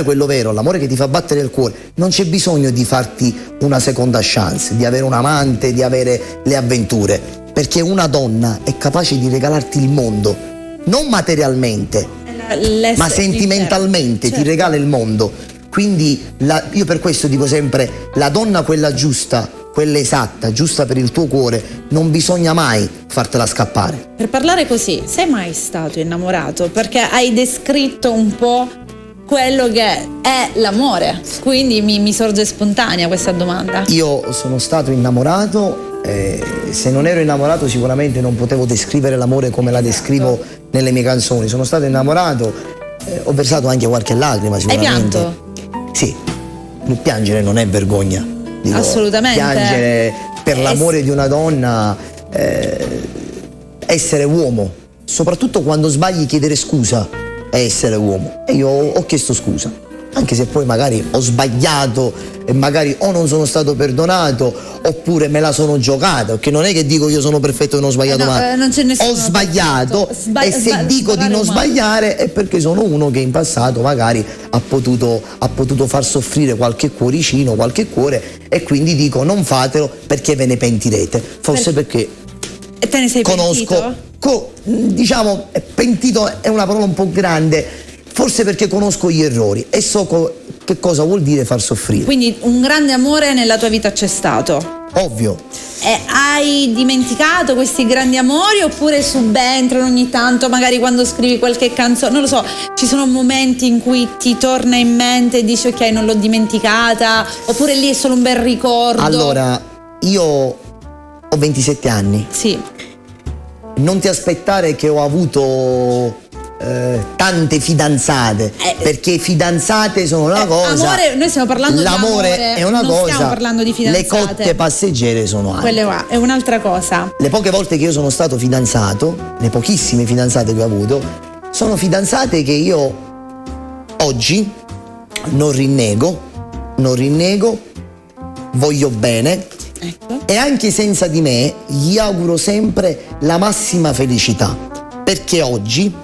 B: quello vero, l'amore che ti fa battere il cuore, non c'è bisogno di farti una seconda chance, di avere un amante, di avere le avventure, perché una donna è capace di regalarti il mondo, non materialmente, ma sentimentalmente
A: certo,
B: ti regala il mondo. Quindi io per questo dico sempre, la donna quella giusta, quella esatta, giusta per il tuo cuore, non bisogna mai fartela scappare.
A: Per parlare così, sei mai stato innamorato? Perché hai descritto un po' quello che è l'amore, quindi mi sorge spontanea questa domanda.
B: Io sono stato innamorato, se non ero innamorato sicuramente non potevo descrivere l'amore come la descrivo nelle mie canzoni. Sono stato innamorato, ho versato anche qualche lacrima sicuramente.
A: Hai pianto?
B: Sì, piangere non è vergogna. Dico,
A: assolutamente.
B: Piangere per l'amore di una donna, essere uomo, soprattutto quando sbagli chiedere scusa è essere uomo. E io ho chiesto scusa, anche se poi magari ho sbagliato e magari o non sono stato perdonato oppure me la sono giocata, perché non è che dico io sono perfetto e non ho sbagliato mai.
A: Non c'è nessuno
B: ho sbagliato e se dico di non sbagliare è perché sono uno che in passato magari ha potuto far soffrire qualche cuoricino, qualche cuore, e quindi dico non fatelo perché ve ne pentirete, forse perché
A: e te ne sei
B: conosco diciamo pentito è una parola un po' grande, forse perché conosco gli errori e so che cosa vuol dire far soffrire.
A: Quindi un grande amore nella tua vita c'è stato?
B: Ovvio.
A: E hai dimenticato questi grandi amori oppure subentrano ogni tanto, magari quando scrivi qualche canzone, non lo so, ci sono momenti in cui ti torna in mente e dici ok, non l'ho dimenticata, oppure lì è solo un bel ricordo?
B: Allora, io ho 27 anni.
A: Sì.
B: Non ti aspettare che ho avuto tante fidanzate, perché fidanzate sono una cosa,
A: amore, noi stiamo parlando
B: l'amore
A: di amore,
B: è una
A: non
B: cosa,
A: stiamo parlando di fidanzate.
B: Le cotte passeggere sono altre.
A: Quelle qua è un'altra cosa.
B: Le poche volte che io sono stato fidanzato, le pochissime fidanzate che ho avuto, sono fidanzate che io oggi non rinnego, voglio bene.
A: Ecco.
B: E anche senza di me gli auguro sempre la massima felicità, perché oggi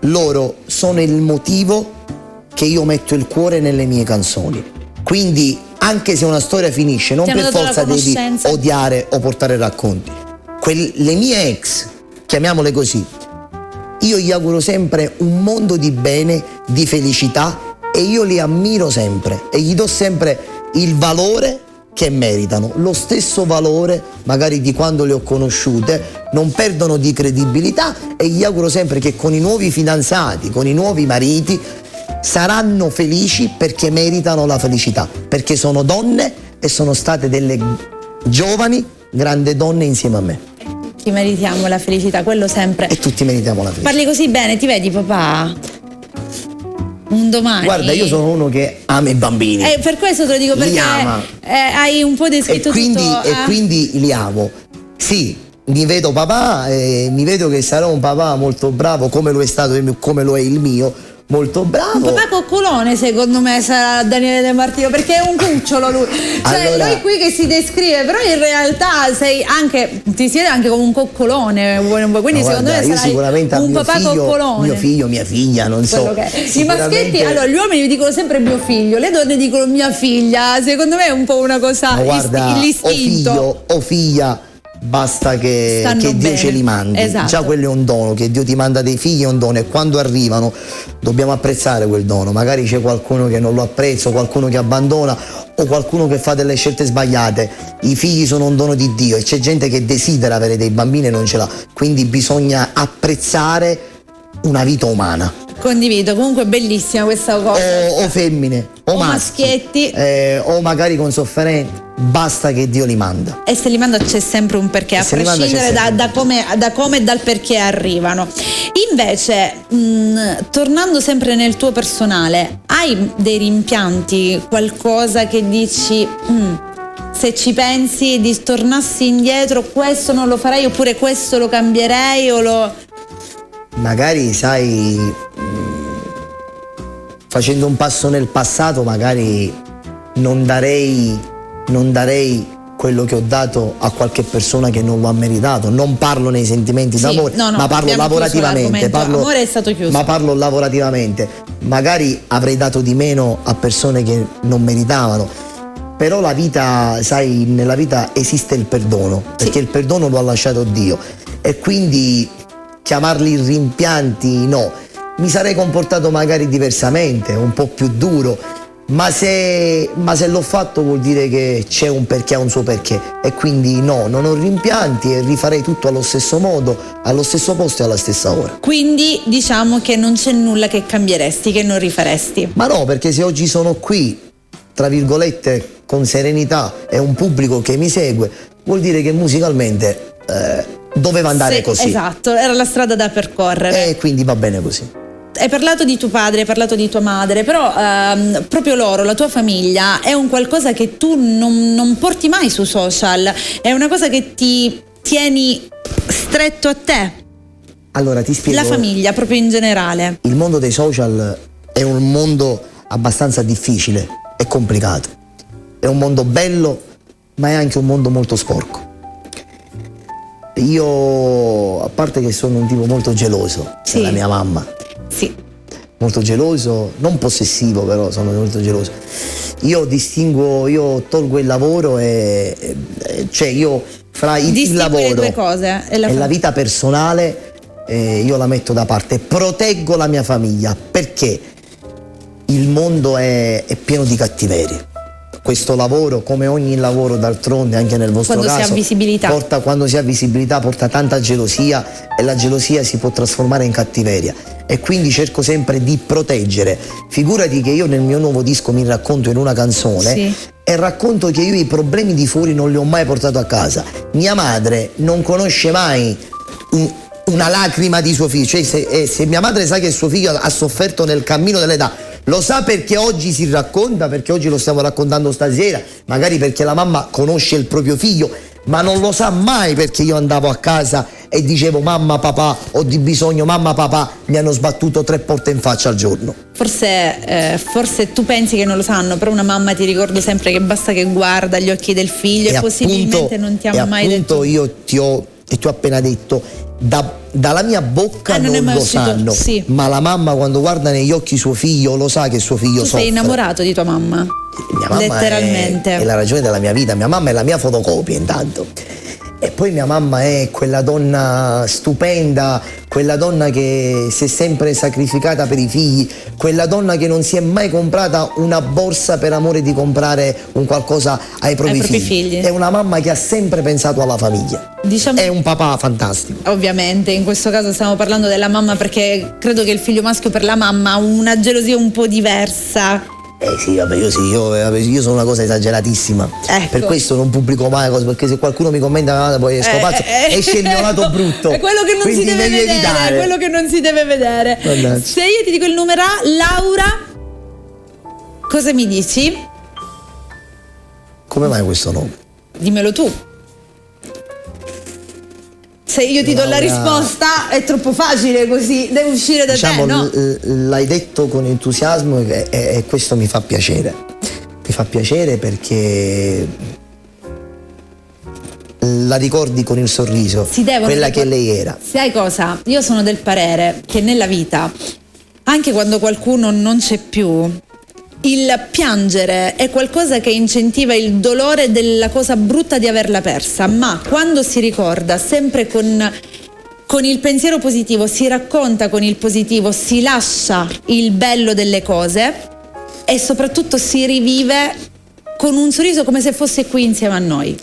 B: loro sono il motivo che io metto il cuore nelle mie canzoni. Quindi anche se una storia finisce, non per forza devi odiare o portare racconti. Le mie ex, chiamiamole così, io gli auguro sempre un mondo di bene, di felicità, e io li ammiro sempre e gli do sempre il valore che meritano, lo stesso valore magari di quando le ho conosciute, non perdono di credibilità, e gli auguro sempre che con i nuovi fidanzati, con i nuovi mariti, saranno felici perché meritano la felicità, perché sono donne e sono state delle giovani, grandi donne insieme a me.
A: Tutti meritiamo la felicità, quello sempre.
B: E tutti meritiamo la felicità.
A: Parli così bene, ti vedi papà? Un domani.
B: Guarda, io sono uno che ama i bambini.
A: Per questo te lo dico, perché
B: li ama.
A: Hai un po' descritto tutto.
B: E quindi li amo. Sì, mi vedo papà e mi vedo che sarò un papà molto bravo, come lo è stato, come lo è il mio. Molto bravo.
A: Un papà coccolone secondo me sarà Daniele De Martino, perché è un cucciolo lui. Cioè allora, lui qui che si descrive, però in realtà ti siede anche come un coccolone. Quindi secondo me sarai un papà coccolone.
B: Mio figlio, mia figlia, non so.
A: I maschietti, allora gli uomini dicono sempre mio figlio, le donne dicono mia figlia. Secondo me è un po' una cosa, l'istinto.
B: O figlia. Basta che Dio ce li mandi.
A: Esatto.
B: Già quello è un dono, che Dio ti manda dei figli è un dono, e quando arrivano dobbiamo apprezzare quel dono. Magari c'è qualcuno che non lo apprezza, qualcuno che abbandona, o qualcuno che fa delle scelte sbagliate. I figli sono un dono di Dio e c'è gente che desidera avere dei bambini e non ce l'ha, quindi bisogna apprezzare una vita umana.
A: Condivido, comunque bellissima questa cosa.
B: O femmine, o
A: maschietti,
B: o magari con sofferenze. Basta che Dio li manda.
A: E se li manda c'è sempre un perché, a prescindere da come e dal perché arrivano. Invece, tornando sempre nel tuo personale, hai dei rimpianti, qualcosa che dici se ci pensi di tornassi indietro questo non lo farei, oppure questo lo cambierei
B: magari sai, facendo un passo nel passato magari non darei quello che ho dato a qualche persona che non lo ha meritato. Non parlo nei sentimenti d'amore, ma parlo lavorativamente.
A: L'amore è stato chiuso.
B: Ma parlo lavorativamente. Magari avrei dato di meno a persone che non meritavano. Però la vita, sai, nella vita esiste il perdono, perché il perdono lo ha lasciato Dio. E quindi chiamarli rimpianti no. mi sarei comportato magari diversamente, un po' più duro, ma se l'ho fatto vuol dire che c'è un perché, ha un suo perché, e quindi no, non ho rimpianti e rifarei tutto allo stesso modo, allo stesso posto e alla stessa ora.
A: Quindi diciamo che non c'è nulla che cambieresti, che non rifaresti.
B: Ma no, perché se oggi sono qui, tra virgolette, con serenità e un pubblico che mi segue, vuol dire che musicalmente doveva andare così.
A: Esatto, era la strada da percorrere.
B: E quindi va bene così.
A: Hai parlato di tuo padre, hai parlato di tua madre, però proprio loro, la tua famiglia, è un qualcosa che tu non porti mai su social, è una cosa che ti tieni stretto a te.
B: Allora ti spiego.
A: La famiglia, proprio in generale.
B: Il mondo dei social è un mondo abbastanza difficile e complicato. È un mondo bello, ma è anche un mondo molto sporco. Io, a parte che sono un tipo molto geloso della mia mamma,
A: sì,
B: molto geloso, non possessivo, però sono molto geloso. Io tolgo il lavoro cioè io fra il lavoro
A: le due cose,
B: e la vita personale io la metto da parte, proteggo la mia famiglia perché il mondo è pieno di cattiverie. Questo lavoro, come ogni lavoro d'altronde, anche nel vostro caso,
A: quando si ha visibilità porta tanta gelosia, e la gelosia si può trasformare in cattiveria, e quindi cerco sempre di proteggere. Figurati che io nel mio nuovo disco mi racconto in una canzone, sì,
B: e racconto che io i problemi di fuori non li ho mai portato a casa. Mia madre non conosce mai una lacrima di suo figlio, cioè se mia madre sa che suo figlio ha sofferto nel cammino dell'età, lo sa perché oggi si racconta, perché oggi lo stiamo raccontando stasera, magari perché la mamma conosce il proprio figlio, ma non lo sa mai perché io andavo a casa e dicevo mamma, papà, ho di bisogno, mamma, papà, mi hanno sbattuto 3 porte in faccia al giorno.
A: Forse tu pensi che non lo sanno, però una mamma, ti ricordo sempre che basta che guarda gli occhi del figlio e possibilmente non ti ha mai detto.
B: Io ti ho appena detto, dalla mia bocca non lo sanno,
A: sì,
B: ma la mamma quando guarda negli occhi suo figlio lo sa che suo figlio soffre.
A: Tu sei innamorato di tua mamma?
B: Mia mamma
A: letteralmente
B: è la ragione della mia vita. Mia mamma è la mia fotocopia intanto, e poi mia mamma è quella donna stupenda, quella donna che si è sempre sacrificata per i figli, quella donna che non si è mai comprata una borsa per amore di comprare un qualcosa ai propri figli. È una mamma che ha sempre pensato alla famiglia.
A: Diciamo,
B: è un papà fantastico.
A: Ovviamente in questo caso stiamo parlando della mamma, perché credo che il figlio maschio per la mamma ha una gelosia un po' diversa.
B: Sì, vabbè, io sono una cosa esageratissima.
A: Ecco.
B: Per questo non pubblico mai cose, perché se qualcuno mi commenta poi esco pazzo, esce il mio lato brutto.
A: È quello che non si deve vedere, evitare. È quello che non si deve vedere.
B: Vabbè.
A: Se io ti dico il numero A, Laura, cosa mi dici?
B: Come mai questo nome?
A: Dimmelo tu. Se io ti do la risposta è troppo facile così, deve uscire da te, no?
B: L'hai detto con entusiasmo e questo mi fa piacere. Mi fa piacere perché la ricordi con il sorriso, quella che lei era.
A: Sai cosa? Io sono del parere che nella vita, anche quando qualcuno non c'è più, il piangere è qualcosa che incentiva il dolore della cosa brutta di averla persa, ma quando si ricorda sempre con il pensiero positivo, si racconta con il positivo, si lascia il bello delle cose e soprattutto si rivive con un sorriso, come se fosse qui insieme a noi.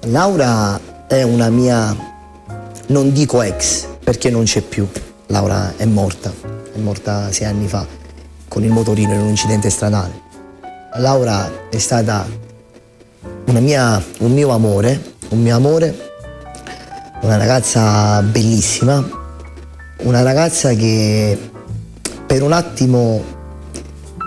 B: Laura è una mia, non dico ex perché non c'è più, Laura è morta 6 anni fa con il motorino in un incidente stradale. Laura è stata un mio amore, una ragazza bellissima, una ragazza che per un attimo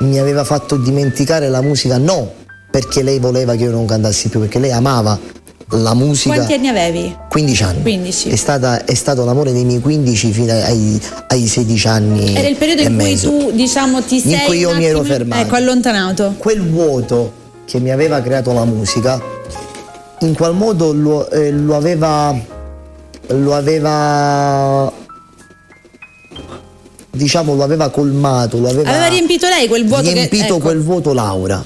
B: mi aveva fatto dimenticare la musica, no perché lei voleva che io non cantassi più, perché lei amava la musica.
A: Quanti anni avevi?
B: 15 anni.
A: 15.
B: È stato l'amore dei miei 15 fino ai 16 anni.
A: Era il periodo in cui tu, diciamo, ti sei
B: in cui io mi ero fermato.
A: Ecco, allontanato.
B: Quel vuoto che mi aveva creato la musica, in qual modo lo aveva colmato, aveva
A: riempito lei quel vuoto,
B: quel vuoto Laura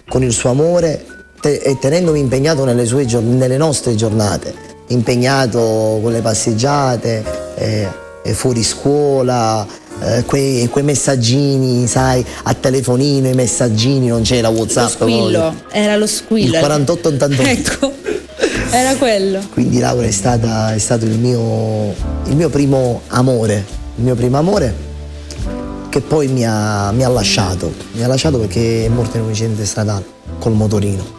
B: con il suo amore, e tenendomi impegnato nelle nostre giornate, impegnato con le passeggiate, fuori scuola, quei messaggini, sai, a telefonino, i messaggini, non c'era WhatsApp.
A: Lo squillo, era lo squillo.
B: Il 4888.
A: Ecco, era quello.
B: Quindi Laura è stato il mio primo amore, che poi mi ha lasciato perché è morta in un incidente stradale col motorino.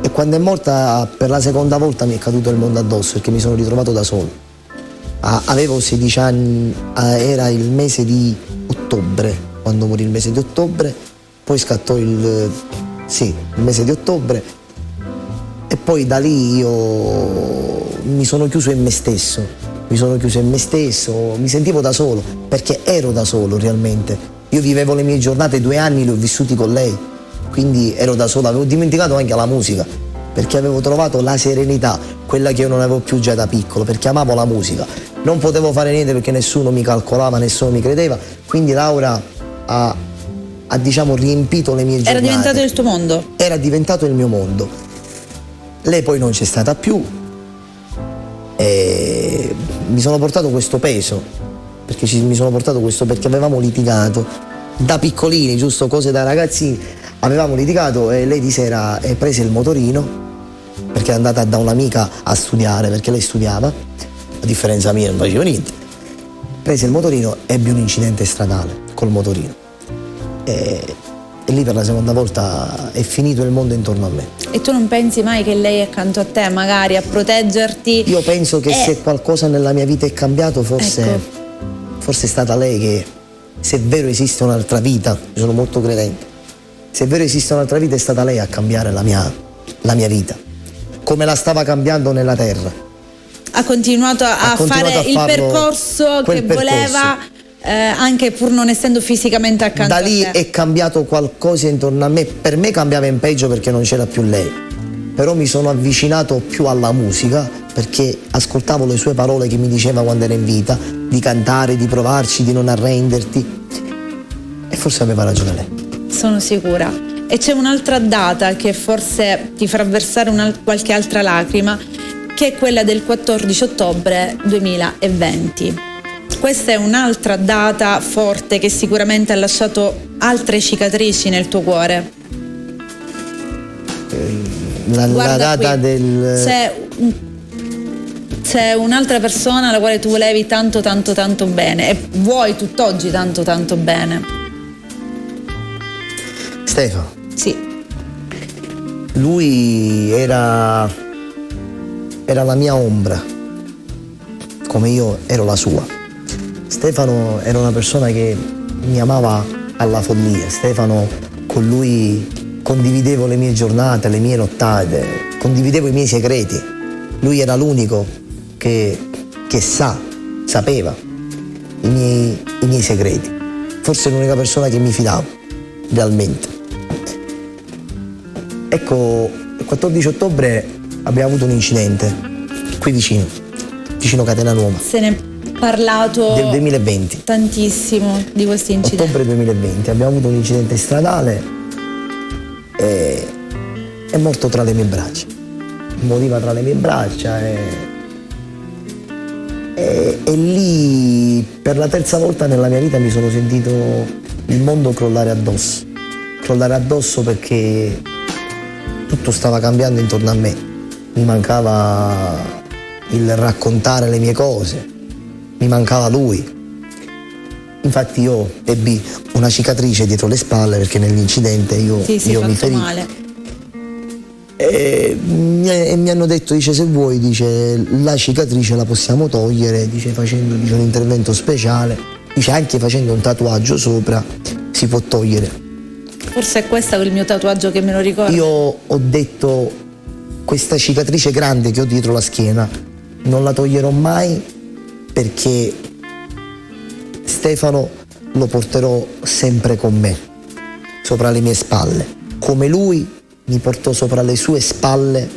B: E quando è morta per la seconda volta mi è caduto il mondo addosso, perché mi sono ritrovato da solo. Avevo 16 anni, era il mese di ottobre, quando morì il mese di ottobre, poi scattò il mese di ottobre, e poi da lì io mi sono chiuso in me stesso, mi sentivo da solo, perché ero da solo realmente. Io vivevo le mie giornate, 2 anni li ho vissuti con lei, quindi ero da solo, avevo dimenticato anche la musica, perché avevo trovato la serenità, quella che io non avevo più già da piccolo, perché amavo la musica. Non potevo fare niente perché nessuno mi calcolava, nessuno mi credeva, quindi Laura ha diciamo riempito le mie giornate.
A: Era diventato il tuo mondo?
B: Era diventato il mio mondo. Lei poi non c'è stata più e mi sono portato questo peso, perché avevamo litigato da piccolini, giusto, cose da ragazzini, avevamo litigato e lei di sera prese il motorino, perché è andata da un'amica a studiare, perché lei studiava, a differenza mia non facevo niente, prese il motorino, ebbe un incidente stradale col motorino e lì per la seconda volta è finito il mondo intorno a me.
A: E tu non pensi mai che lei è accanto a te, magari a proteggerti?
B: Io penso che se qualcosa nella mia vita è cambiato, forse è stata lei, che se è vero esiste un'altra vita, io sono molto credente, se è vero esiste un'altra vita, è stata lei a cambiare la mia vita, come la stava cambiando nella terra.
A: Ha continuato a fare il percorso che voleva, anche pur non essendo fisicamente accanto a te.
B: Da lì è cambiato qualcosa intorno a me. Per me cambiava in peggio perché non c'era più lei, però mi sono avvicinato più alla musica perché ascoltavo le sue parole che mi diceva quando era in vita, di cantare, di provarci, di non arrenderti, e forse aveva ragione lei.
A: Sono sicura. E c'è un'altra data che forse ti farà versare qualche altra lacrima, che è quella del 14 ottobre 2020. Questa è un'altra data forte che sicuramente ha lasciato altre cicatrici nel tuo cuore.
B: La data qui.
A: C'è un'altra persona alla quale tu volevi tanto tanto tanto bene e vuoi tutt'oggi tanto tanto bene.
B: Stefano.
A: Sì.
B: Lui era la mia ombra, come io ero la sua. Stefano era una persona che mi amava alla follia. Stefano, con lui condividevo le mie giornate, le mie nottate, condividevo i miei segreti. Lui era l'unico che sapeva i miei segreti. Forse l'unica persona che mi fidavo realmente. Ecco, il 14 ottobre abbiamo avuto un incidente qui vicino Catena Nuova.
A: Se ne è parlato
B: del 2020.
A: Tantissimo di questo incidente.
B: Ottobre 2020 abbiamo avuto un incidente stradale e è morto tra le mie braccia. Moriva tra le mie braccia e lì per la terza volta nella mia vita mi sono sentito il mondo crollare addosso perché tutto stava cambiando intorno a me. Mi mancava il raccontare le mie cose, mi mancava lui. Infatti io ebbi una cicatrice dietro le spalle perché nell'incidente io mi ferì.
A: Male.
B: E mi hanno detto, dice, se vuoi, dice, la cicatrice la possiamo togliere, dice, facendo un intervento speciale, dice, anche facendo un tatuaggio sopra si può togliere.
A: Forse è questo il mio tatuaggio che me lo ricordo.
B: Io ho detto, questa cicatrice grande che ho dietro la schiena non la toglierò mai, perché Stefano lo porterò sempre con me, sopra le mie spalle, come lui mi portò sopra le sue spalle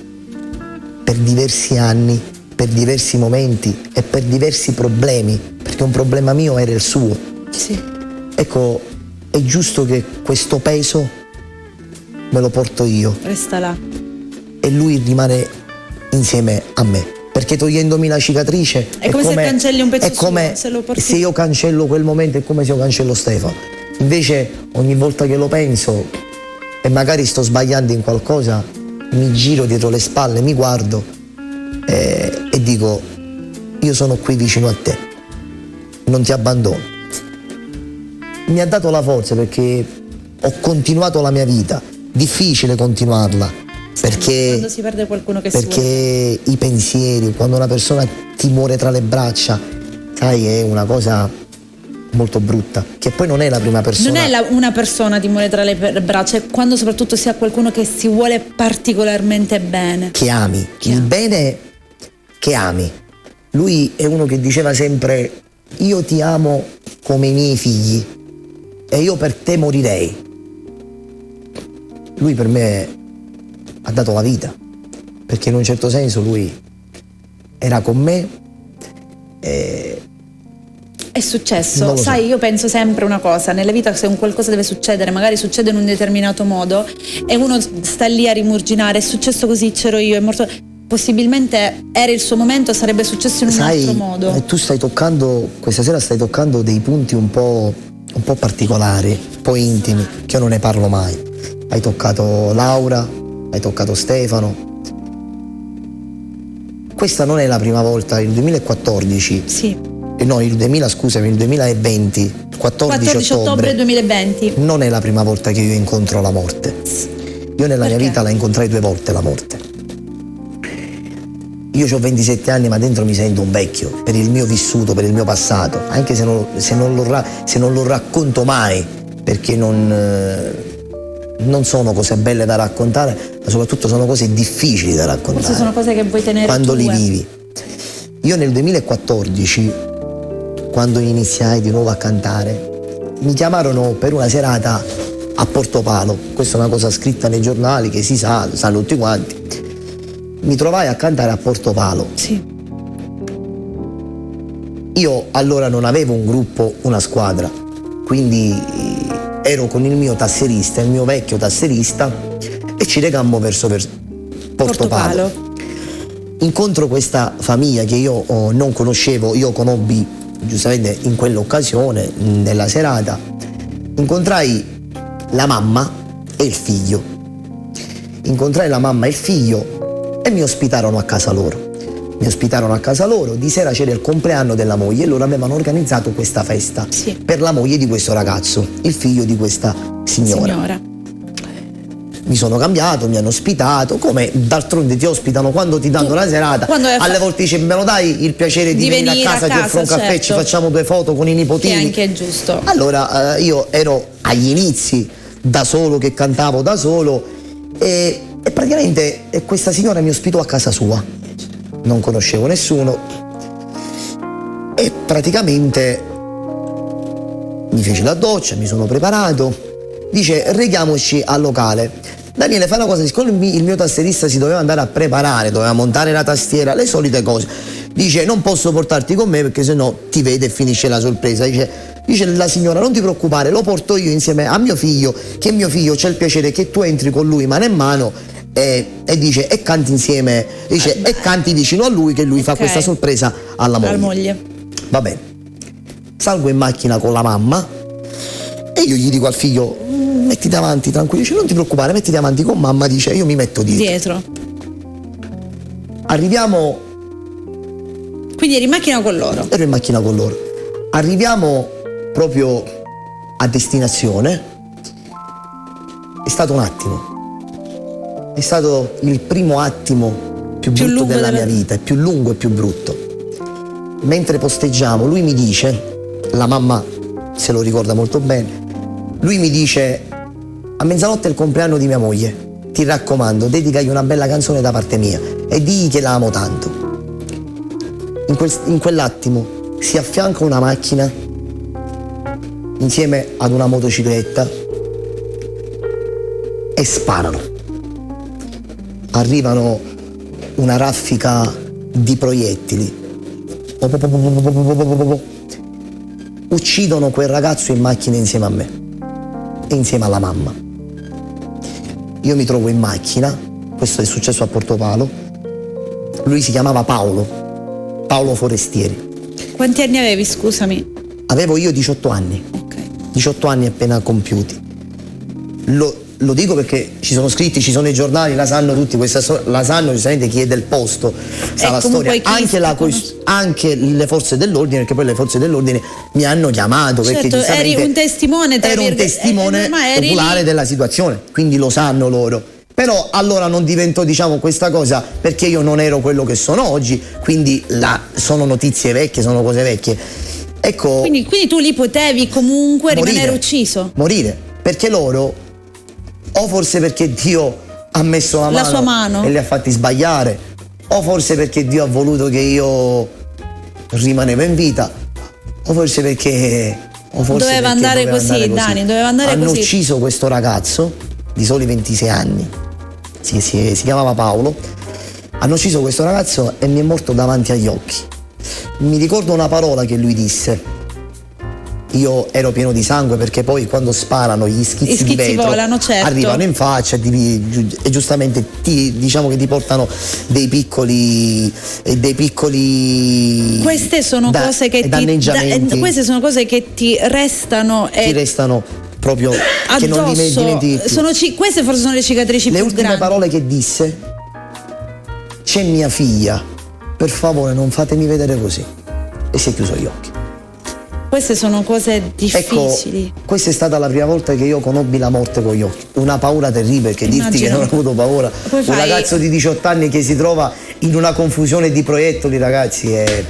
B: per diversi anni, per diversi momenti e per diversi problemi, perché un problema mio era il suo.
A: Sì.
B: Ecco, è giusto che questo peso me lo porto io.
A: Resta là.
B: E lui rimane insieme a me. perché togliendomi la cicatrice
A: è come se cancelli un pezzo
B: è come
A: suo, se lo porti...
B: se io cancello quel momento, è come se io cancello Stefano. Invece ogni volta che lo penso e magari sto sbagliando in qualcosa, mi giro dietro le spalle, mi guardo e dico: io sono qui vicino a te, non ti abbandono. Mi ha dato la forza perché ho continuato la mia vita, difficile continuarla. Perché,
A: quando si perde qualcuno che
B: perché
A: si vuole.
B: I pensieri, quando una persona ti muore tra le braccia, sai, è una cosa molto brutta, che poi non è la prima persona.
A: Non è una persona ti muore tra le braccia, è quando soprattutto si ha qualcuno che si vuole particolarmente bene.
B: Che ami, il bene che ami. Lui è uno che diceva sempre: io ti amo come i miei figli e io per te morirei. Lui per me ha dato la vita, perché in un certo senso lui era con me.
A: È successo, sai, so. Io penso sempre una cosa, nella vita se un qualcosa deve succedere, magari succede in un determinato modo e uno sta lì a rimurginare: è successo così, c'ero io, è morto. Possibilmente era il suo momento, sarebbe successo in un altro modo.
B: Tu stai toccando, questa sera stai toccando dei punti un po' particolari, un po' intimi, che io non ne parlo mai. Hai toccato Laura, hai toccato Stefano. Questa non è la prima volta, il 2014.
A: Sì.
B: No, il 2020, 14
A: ottobre 2020.
B: Non è la prima volta che io incontro la morte. Io nella mia vita la incontrai 2 volte la morte. Io ho 27 anni, ma dentro mi sento un vecchio per il mio vissuto, per il mio passato, anche se non lo racconto mai, perché non sono cose belle da raccontare, ma soprattutto sono cose difficili da raccontare.
A: Forse sono cose che vuoi tenere
B: quando
A: tue.
B: Li vivi. Io nel 2014, quando iniziai di nuovo a cantare, mi chiamarono per una serata a Portopalo. Questa è una cosa scritta nei giornali che si sa, sanno tutti quanti. Mi trovai a cantare a Portopalo.
A: Sì.
B: Io allora non avevo un gruppo, una squadra, quindi ero con il mio tasserista, il mio vecchio tasserista, e ci recammo verso Portopalo. Incontro questa famiglia che io non conoscevo, io conobbi giustamente in quell'occasione, nella serata. Incontrai la mamma e il figlio. Incontrai la mamma e il figlio e mi ospitarono a casa loro. Di sera c'era il compleanno della moglie e loro avevano organizzato questa festa per la moglie di questo ragazzo, il figlio di questa signora. Mi sono cambiato, mi hanno ospitato, come d'altronde ti ospitano quando ti danno la serata. Alle volte dice: me lo dai il piacere di venire a casa, ti offro un caffè, ci facciamo 2 foto con i nipotini.
A: Che anche è giusto.
B: Allora io ero agli inizi, da solo, che cantavo da solo, e praticamente questa signora mi ospitò a casa sua. Non conoscevo nessuno e praticamente mi fece la doccia, mi sono preparato. Dice: reghiamoci al locale. Daniele, fai una cosa, siccome il mio tasserista si doveva andare a preparare, doveva montare la tastiera, le solite cose. Dice: non posso portarti con me perché sennò ti vede e finisce la sorpresa. Dice la signora: non ti preoccupare, lo porto io insieme a mio figlio, che mio figlio c'è il piacere che tu entri con lui mano in mano e dice, e canti insieme, dice, e canti vicino a lui, che lui fa questa sorpresa alla moglie. Va bene. Salgo in macchina con la mamma e io gli dico al figlio: mettiti avanti tranquillo. Dice: non ti preoccupare, mettiti avanti con mamma. Dice: io mi metto dietro. Arriviamo.
A: Quindi eri in macchina con loro?
B: Ero in macchina con loro. Arriviamo proprio a destinazione. È stato un attimo. È stato il primo attimo più brutto della mia vita, è più lungo e più brutto. Mentre posteggiamo, lui mi dice, la mamma se lo ricorda molto bene, lui mi dice: a mezzanotte è il compleanno di mia moglie, ti raccomando, dedicagli una bella canzone da parte mia e digli che la amo tanto. In quell'attimo si affianca una macchina insieme ad una motocicletta e sparano. Arrivano una raffica di proiettili. Uccidono quel ragazzo in macchina insieme a me e insieme alla mamma. Io mi trovo in macchina, questo è successo a Portopalo, Lui si chiamava Paolo Forestieri.
A: Quanti anni avevi, scusami?
B: Avevo io 18 anni.
A: Ok.
B: 18 anni appena compiuti. Lo dico perché ci sono scritti, ci sono i giornali, la sanno tutti, questa storia, la sanno giustamente chi è del posto, sa la storia, anche le forze dell'ordine, perché poi le forze dell'ordine mi hanno chiamato, perché
A: certo, eri un testimone,
B: ero un testimone oculare della situazione, quindi lo sanno loro. Però allora non diventò, diciamo, questa cosa, perché io non ero quello che sono oggi, quindi sono notizie vecchie, sono cose vecchie. Ecco,
A: quindi tu lì potevi comunque rimanere ucciso.
B: Morire, perché loro, o forse perché Dio ha messo la
A: sua mano
B: e li ha fatti sbagliare, o forse perché Dio ha voluto che io rimanevo in vita, o forse perché doveva andare così. Hanno ucciso questo ragazzo di soli 26 anni, si chiamava Paolo. Hanno ucciso questo ragazzo e mi è morto davanti agli occhi. Mi ricordo una parola che lui disse. Io ero pieno di sangue, perché poi quando sparano gli schizzi di vetro
A: volano, certo,
B: arrivano in faccia e giustamente diciamo che ti portano dei piccoli
A: queste sono cose che
B: danneggiamenti.
A: Queste sono cose che ti restano
B: proprio addosso, che non dimentichi più.
A: Queste forse sono le cicatrici più grandi. Le
B: ultime parole che disse: c'è mia figlia, per favore non fatemi vedere così. E si è chiuso gli occhi.
A: Queste sono cose difficili.
B: Ecco, questa è stata la prima volta che io conobbi la morte con gli occhi. Una paura terribile, perché dirti che non ho avuto paura. Un ragazzo di 18 anni che si trova in una confusione di proiettili, ragazzi, è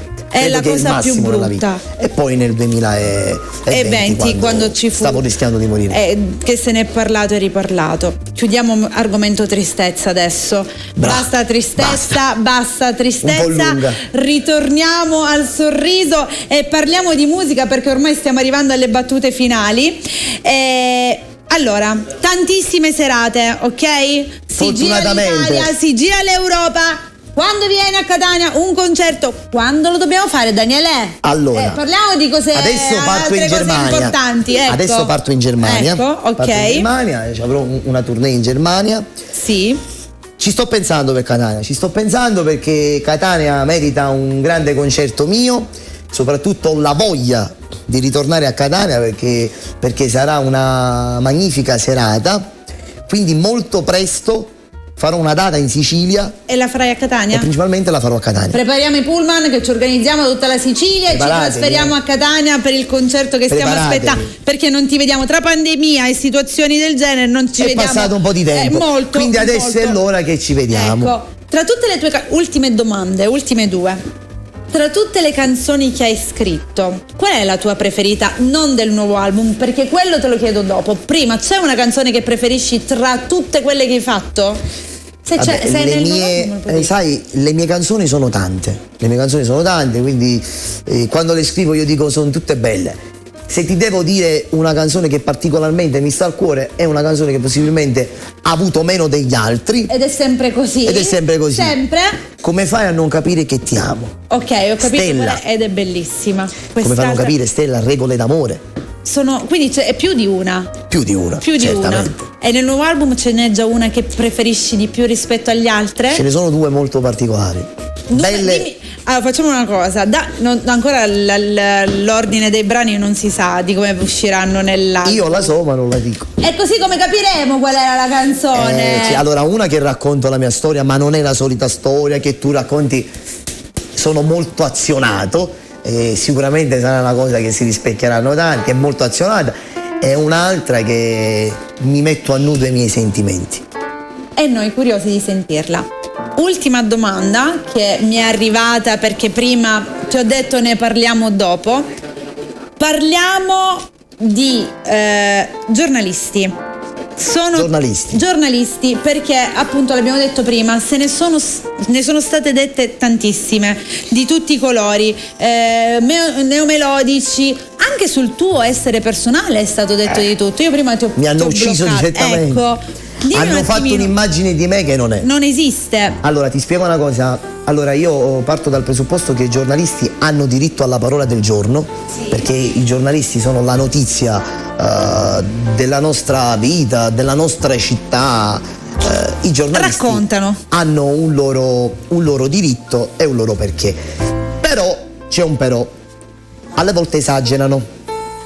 B: la cosa più brutta. E poi nel 2020
A: quando ci fu,
B: stavo rischiando di morire,
A: che se ne è parlato e riparlato. Chiudiamo argomento tristezza adesso. Basta tristezza, basta tristezza. Ritorniamo al sorriso e parliamo di musica, perché ormai stiamo arrivando alle battute finali. Allora, tantissime serate, ok? Si gira l'Italia, si gira l'Europa. Quando viene a Catania un concerto, quando lo dobbiamo fare, Daniele?
B: Allora,
A: parliamo di cose importanti. Ecco.
B: Adesso parto in Germania.
A: Ecco, ok.
B: Parto in Germania, avrò una tournée in Germania.
A: Sì.
B: Ci sto pensando per Catania, perché Catania merita un grande concerto mio, soprattutto ho la voglia di ritornare a Catania perché sarà una magnifica serata, quindi molto presto farò una data in Sicilia.
A: E la farai a Catania?
B: E principalmente la farò a Catania.
A: Prepariamo i pullman che ci organizziamo da tutta la Sicilia e ci trasferiamo a Catania per il concerto che stiamo aspettando, perché non ti vediamo, tra pandemia e situazioni del genere non ci vediamo.
B: È passato un po' di tempo, quindi adesso è l'ora che ci vediamo.
A: Ecco, tra tutte le tue ultime domande, ultime due. Tra tutte le canzoni che hai scritto, qual è la tua preferita? Non del nuovo album, perché quello te lo chiedo dopo. Prima, c'è una canzone che preferisci tra tutte quelle che hai fatto?
B: Sai, le mie canzoni sono tante. Quindi quando le scrivo io dico sono tutte belle. Se ti devo dire una canzone che particolarmente mi sta al cuore, è una canzone che possibilmente ha avuto meno degli altri.
A: Ed è sempre così. Sempre?
B: Come fai a non capire che ti amo?
A: Ok, ho capito. Stella. Ed è bellissima.
B: Come fai a non capire, Stella, regole d'amore?
A: Quindi è più di una.
B: Più di una.
A: E nel nuovo album ce n'è già una che preferisci di più rispetto agli altri?
B: Ce ne sono due molto particolari. Belle.
A: Allora, facciamo una cosa, ancora l'ordine dei brani non si sa di come usciranno nell'album.
B: Io la so ma non la dico.
A: E così come capiremo qual era la canzone.
B: Allora, una che racconto la mia storia, ma non è la solita storia che tu racconti. Sono molto azionato, sicuramente sarà una cosa che si rispecchieranno tanti, è molto azionata. È un'altra che mi metto a nudo i miei sentimenti.
A: E noi curiosi di sentirla. Ultima domanda che mi è arrivata, perché prima ti ho detto ne parliamo dopo. Parliamo di giornalisti. Giornalisti, perché appunto l'abbiamo detto prima, ne sono state dette tantissime, di tutti i colori, neomelodici, anche sul tuo essere personale è stato detto di tutto. Io prima
B: mi hanno ucciso direttamente.
A: Ecco.
B: Hanno fatto un'immagine di me che non è.
A: Non esiste.
B: Allora, ti spiego una cosa. Allora, io parto dal presupposto che i giornalisti hanno diritto alla parola del giorno, perché i giornalisti sono la notizia della nostra vita, della nostra città. i giornalisti
A: raccontano,
B: hanno un loro diritto e un loro perché. Però c'è un però, alle volte esagerano,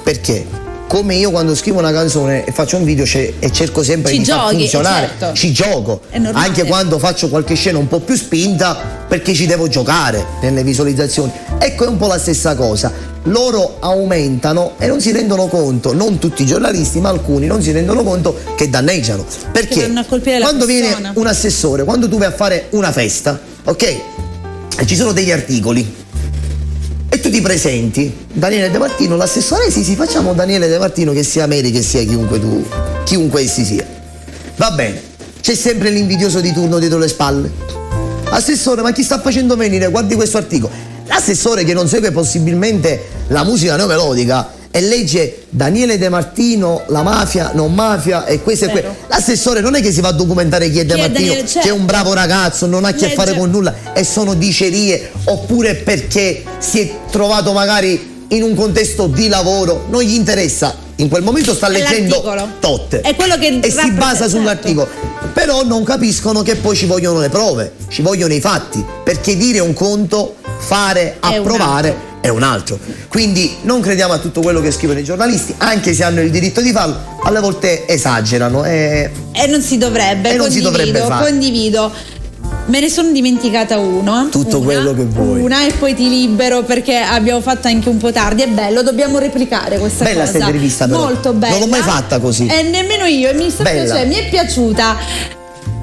B: perché come io quando scrivo una canzone e faccio un video e cerco sempre di far funzionare,
A: certo.
B: Ci gioco,
A: normale.
B: Anche quando faccio qualche scena un po' più spinta, perché ci devo giocare nelle visualizzazioni. Ecco, è un po' la stessa cosa. Loro aumentano e non si rendono conto, non tutti i giornalisti, ma alcuni non si rendono conto che danneggiano. Perché
A: vanno a colpire la
B: quando
A: persona.
B: viene un assessore, quando tu vai a fare una festa, ok? E ci sono degli articoli e tu ti presenti, Daniele De Martino, l'assessore, sì, facciamo Daniele De Martino, che sia Mary, che sia chiunque essi sia. Va bene, c'è sempre l'invidioso di turno dietro le spalle. Assessore, ma chi sta facendo venire? Guardi questo articolo. L'assessore che non segue possibilmente la musica neomelodica e legge Daniele De Martino, la mafia, non mafia e questo e quello. L'assessore non è che si va a documentare chi è De Martino,
A: Daniele, certo.
B: che è un bravo ragazzo, non ha a che fare con nulla e sono dicerie, oppure perché si è trovato magari in un contesto di lavoro, non gli interessa. In quel momento sta leggendo tot
A: è quello che
B: e si basa sull'articolo. Però non capiscono che poi ci vogliono le prove, ci vogliono i fatti, perché dire un conto, fare, approvare è un altro. Quindi non crediamo a tutto quello che scrivono i giornalisti, anche se hanno il diritto di farlo, alle volte esagerano e
A: non si dovrebbe,
B: fare.
A: Condivido. Me ne sono dimenticata
B: quello che vuoi.
A: Una e poi ti libero perché abbiamo fatto anche un po' tardi. È bello, dobbiamo replicare questa
B: bella
A: cosa.
B: Bella questa intervista però.
A: Molto bella.
B: Non l'ho mai fatta così.
A: E nemmeno io, mi è piaciuta.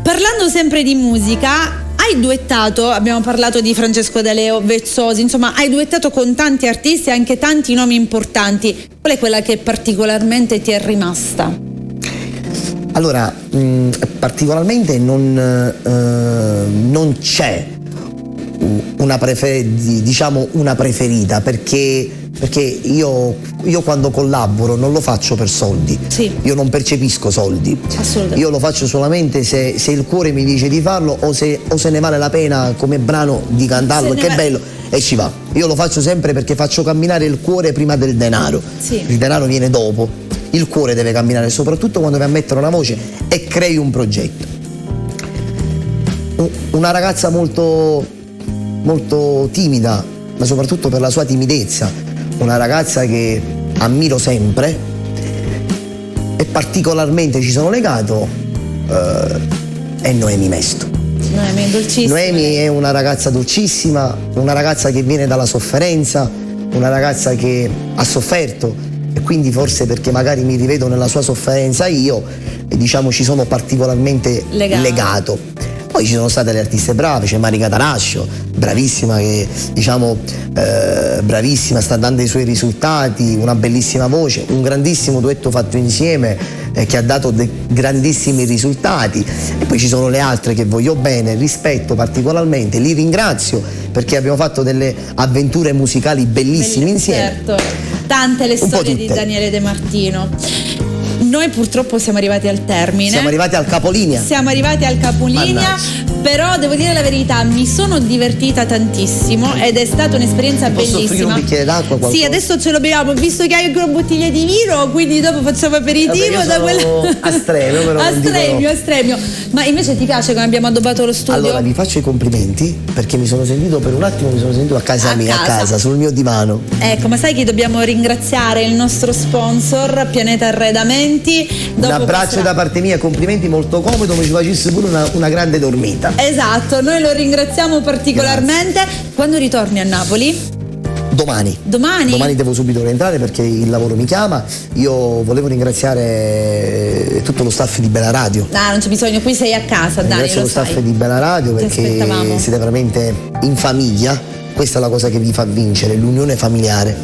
A: Parlando sempre di musica, hai duettato, abbiamo parlato di Francesco De Leo, Vezzosi, insomma hai duettato con tanti artisti e anche tanti nomi importanti. Qual è quella che particolarmente ti è rimasta?
B: Allora, particolarmente non c'è una preferita, perché io quando collaboro non lo faccio per soldi,
A: sì.
B: Io non percepisco soldi,
A: assolutamente.
B: Io lo faccio solamente se il cuore mi dice di farlo o se ne vale la pena come brano di cantarlo, che è bello e ci va. Io lo faccio sempre perché faccio camminare il cuore prima del denaro,
A: sì.
B: Il denaro viene dopo. Il cuore deve camminare, soprattutto quando vai a mettere una voce e crei un progetto. Una ragazza molto, molto timida, ma soprattutto per la sua timidezza, una ragazza che ammiro sempre e particolarmente ci sono legato, è Noemi Mesto.
A: Noemi è dolcissima.
B: Noemi è una ragazza dolcissima, una ragazza che viene dalla sofferenza, una ragazza che ha sofferto, e quindi forse perché magari mi rivedo nella sua sofferenza io, diciamo, ci sono particolarmente legato. Poi ci sono state le artiste brave, c'è Marica Tarascio, bravissima, che diciamo bravissima, sta dando i suoi risultati, una bellissima voce, un grandissimo duetto fatto insieme che ha dato grandissimi risultati. E poi ci sono le altre che voglio bene, rispetto particolarmente, li ringrazio perché abbiamo fatto delle avventure musicali bellissime insieme.
A: Certo. Tante le storie di Daniele De Martino. Noi purtroppo siamo arrivati al termine.
B: Siamo arrivati al capolinea.
A: Mannaggia. Però devo dire la verità, mi sono divertita tantissimo ed è stata un'esperienza bellissima.
B: Posso offrire un bicchiere d'acqua? Qualcosa?
A: Sì, adesso ce lo beviamo, visto che hai anche una bottiglia di vino, quindi dopo facciamo aperitivo.
B: A stremio, però
A: a stremio. Ma invece ti piace come abbiamo addobbato lo studio?
B: Allora vi faccio i complimenti perché per un attimo mi sono sentito a casa mia, a casa, sul mio divano.
A: Ecco, ma sai che dobbiamo ringraziare il nostro sponsor, Pianeta Arredamenti.
B: Un abbraccio da parte mia, complimenti, molto comodo, mi ci facessi pure una grande dormita.
A: Esatto, noi lo ringraziamo particolarmente. Grazie. Quando ritorni a Napoli?
B: Domani devo subito rientrare perché il lavoro mi chiama. Io volevo ringraziare tutto lo staff di Bella Radio.
A: Non c'è bisogno, qui sei a casa, Dani.
B: Ringrazio lo staff di Bella Radio perché siete veramente in famiglia. Questa è la cosa che vi fa vincere, l'unione familiare.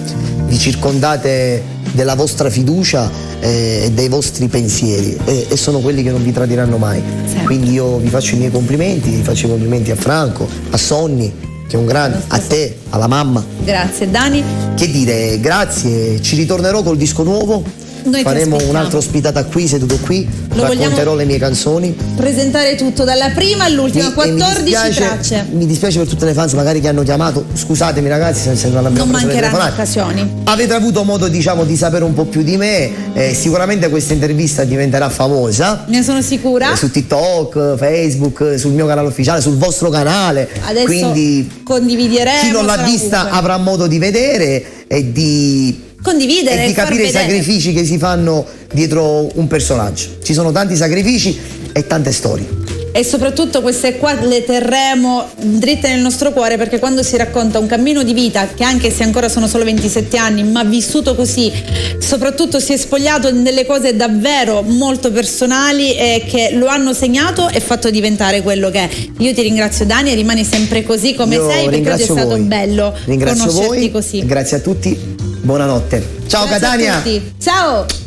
B: Vi circondate della vostra fiducia e dei vostri pensieri e sono quelli che non vi tradiranno mai.
A: Sempre.
B: Quindi io vi faccio i miei complimenti, vi faccio i complimenti a Franco, a Sonny, che è un grande, a te, alla mamma.
A: Grazie Dani.
B: Che dire, grazie, ci ritornerò col disco nuovo
A: Noi
B: faremo
A: ti
B: un'altra ospitata qui, seduto qui,
A: Lo
B: racconterò le mie canzoni.
A: Presentare tutto dalla prima all'ultima, 14 tracce.
B: Mi dispiace per tutte le fans magari che hanno chiamato, scusatemi ragazzi se non abbiamo
A: Non
B: preso le
A: mancheranno
B: telefonate.
A: occasioni.
B: Avete avuto modo diciamo di sapere un po' più di me, sicuramente questa intervista diventerà famosa.
A: Ne sono sicura.
B: Su TikTok, Facebook, sul mio canale ufficiale, sul vostro canale.
A: Adesso
B: quindi
A: condivideremo.
B: chi non l'ha
A: sarà
B: vista
A: ovunque.
B: avrà modo di vedere e di
A: Condividere
B: e di
A: far
B: capire i
A: vedere.
B: sacrifici che si fanno dietro un personaggio. Ci sono tanti sacrifici e tante storie.
A: E soprattutto queste qua le terremo dritte nel nostro cuore, perché quando si racconta un cammino di vita, che anche se ancora sono solo 27 anni, ma vissuto così, soprattutto si è spogliato delle cose davvero molto personali e che lo hanno segnato e fatto diventare quello che è. Io ti ringrazio Dani e rimani sempre così come
B: Io
A: sei, perché oggi è
B: ringrazio
A: stato
B: voi.
A: bello
B: Ringrazio
A: conoscerti
B: voi,
A: così.
B: grazie a tutti, buonanotte. Ciao
A: Grazie a
B: Catania!
A: tutti. Ciao!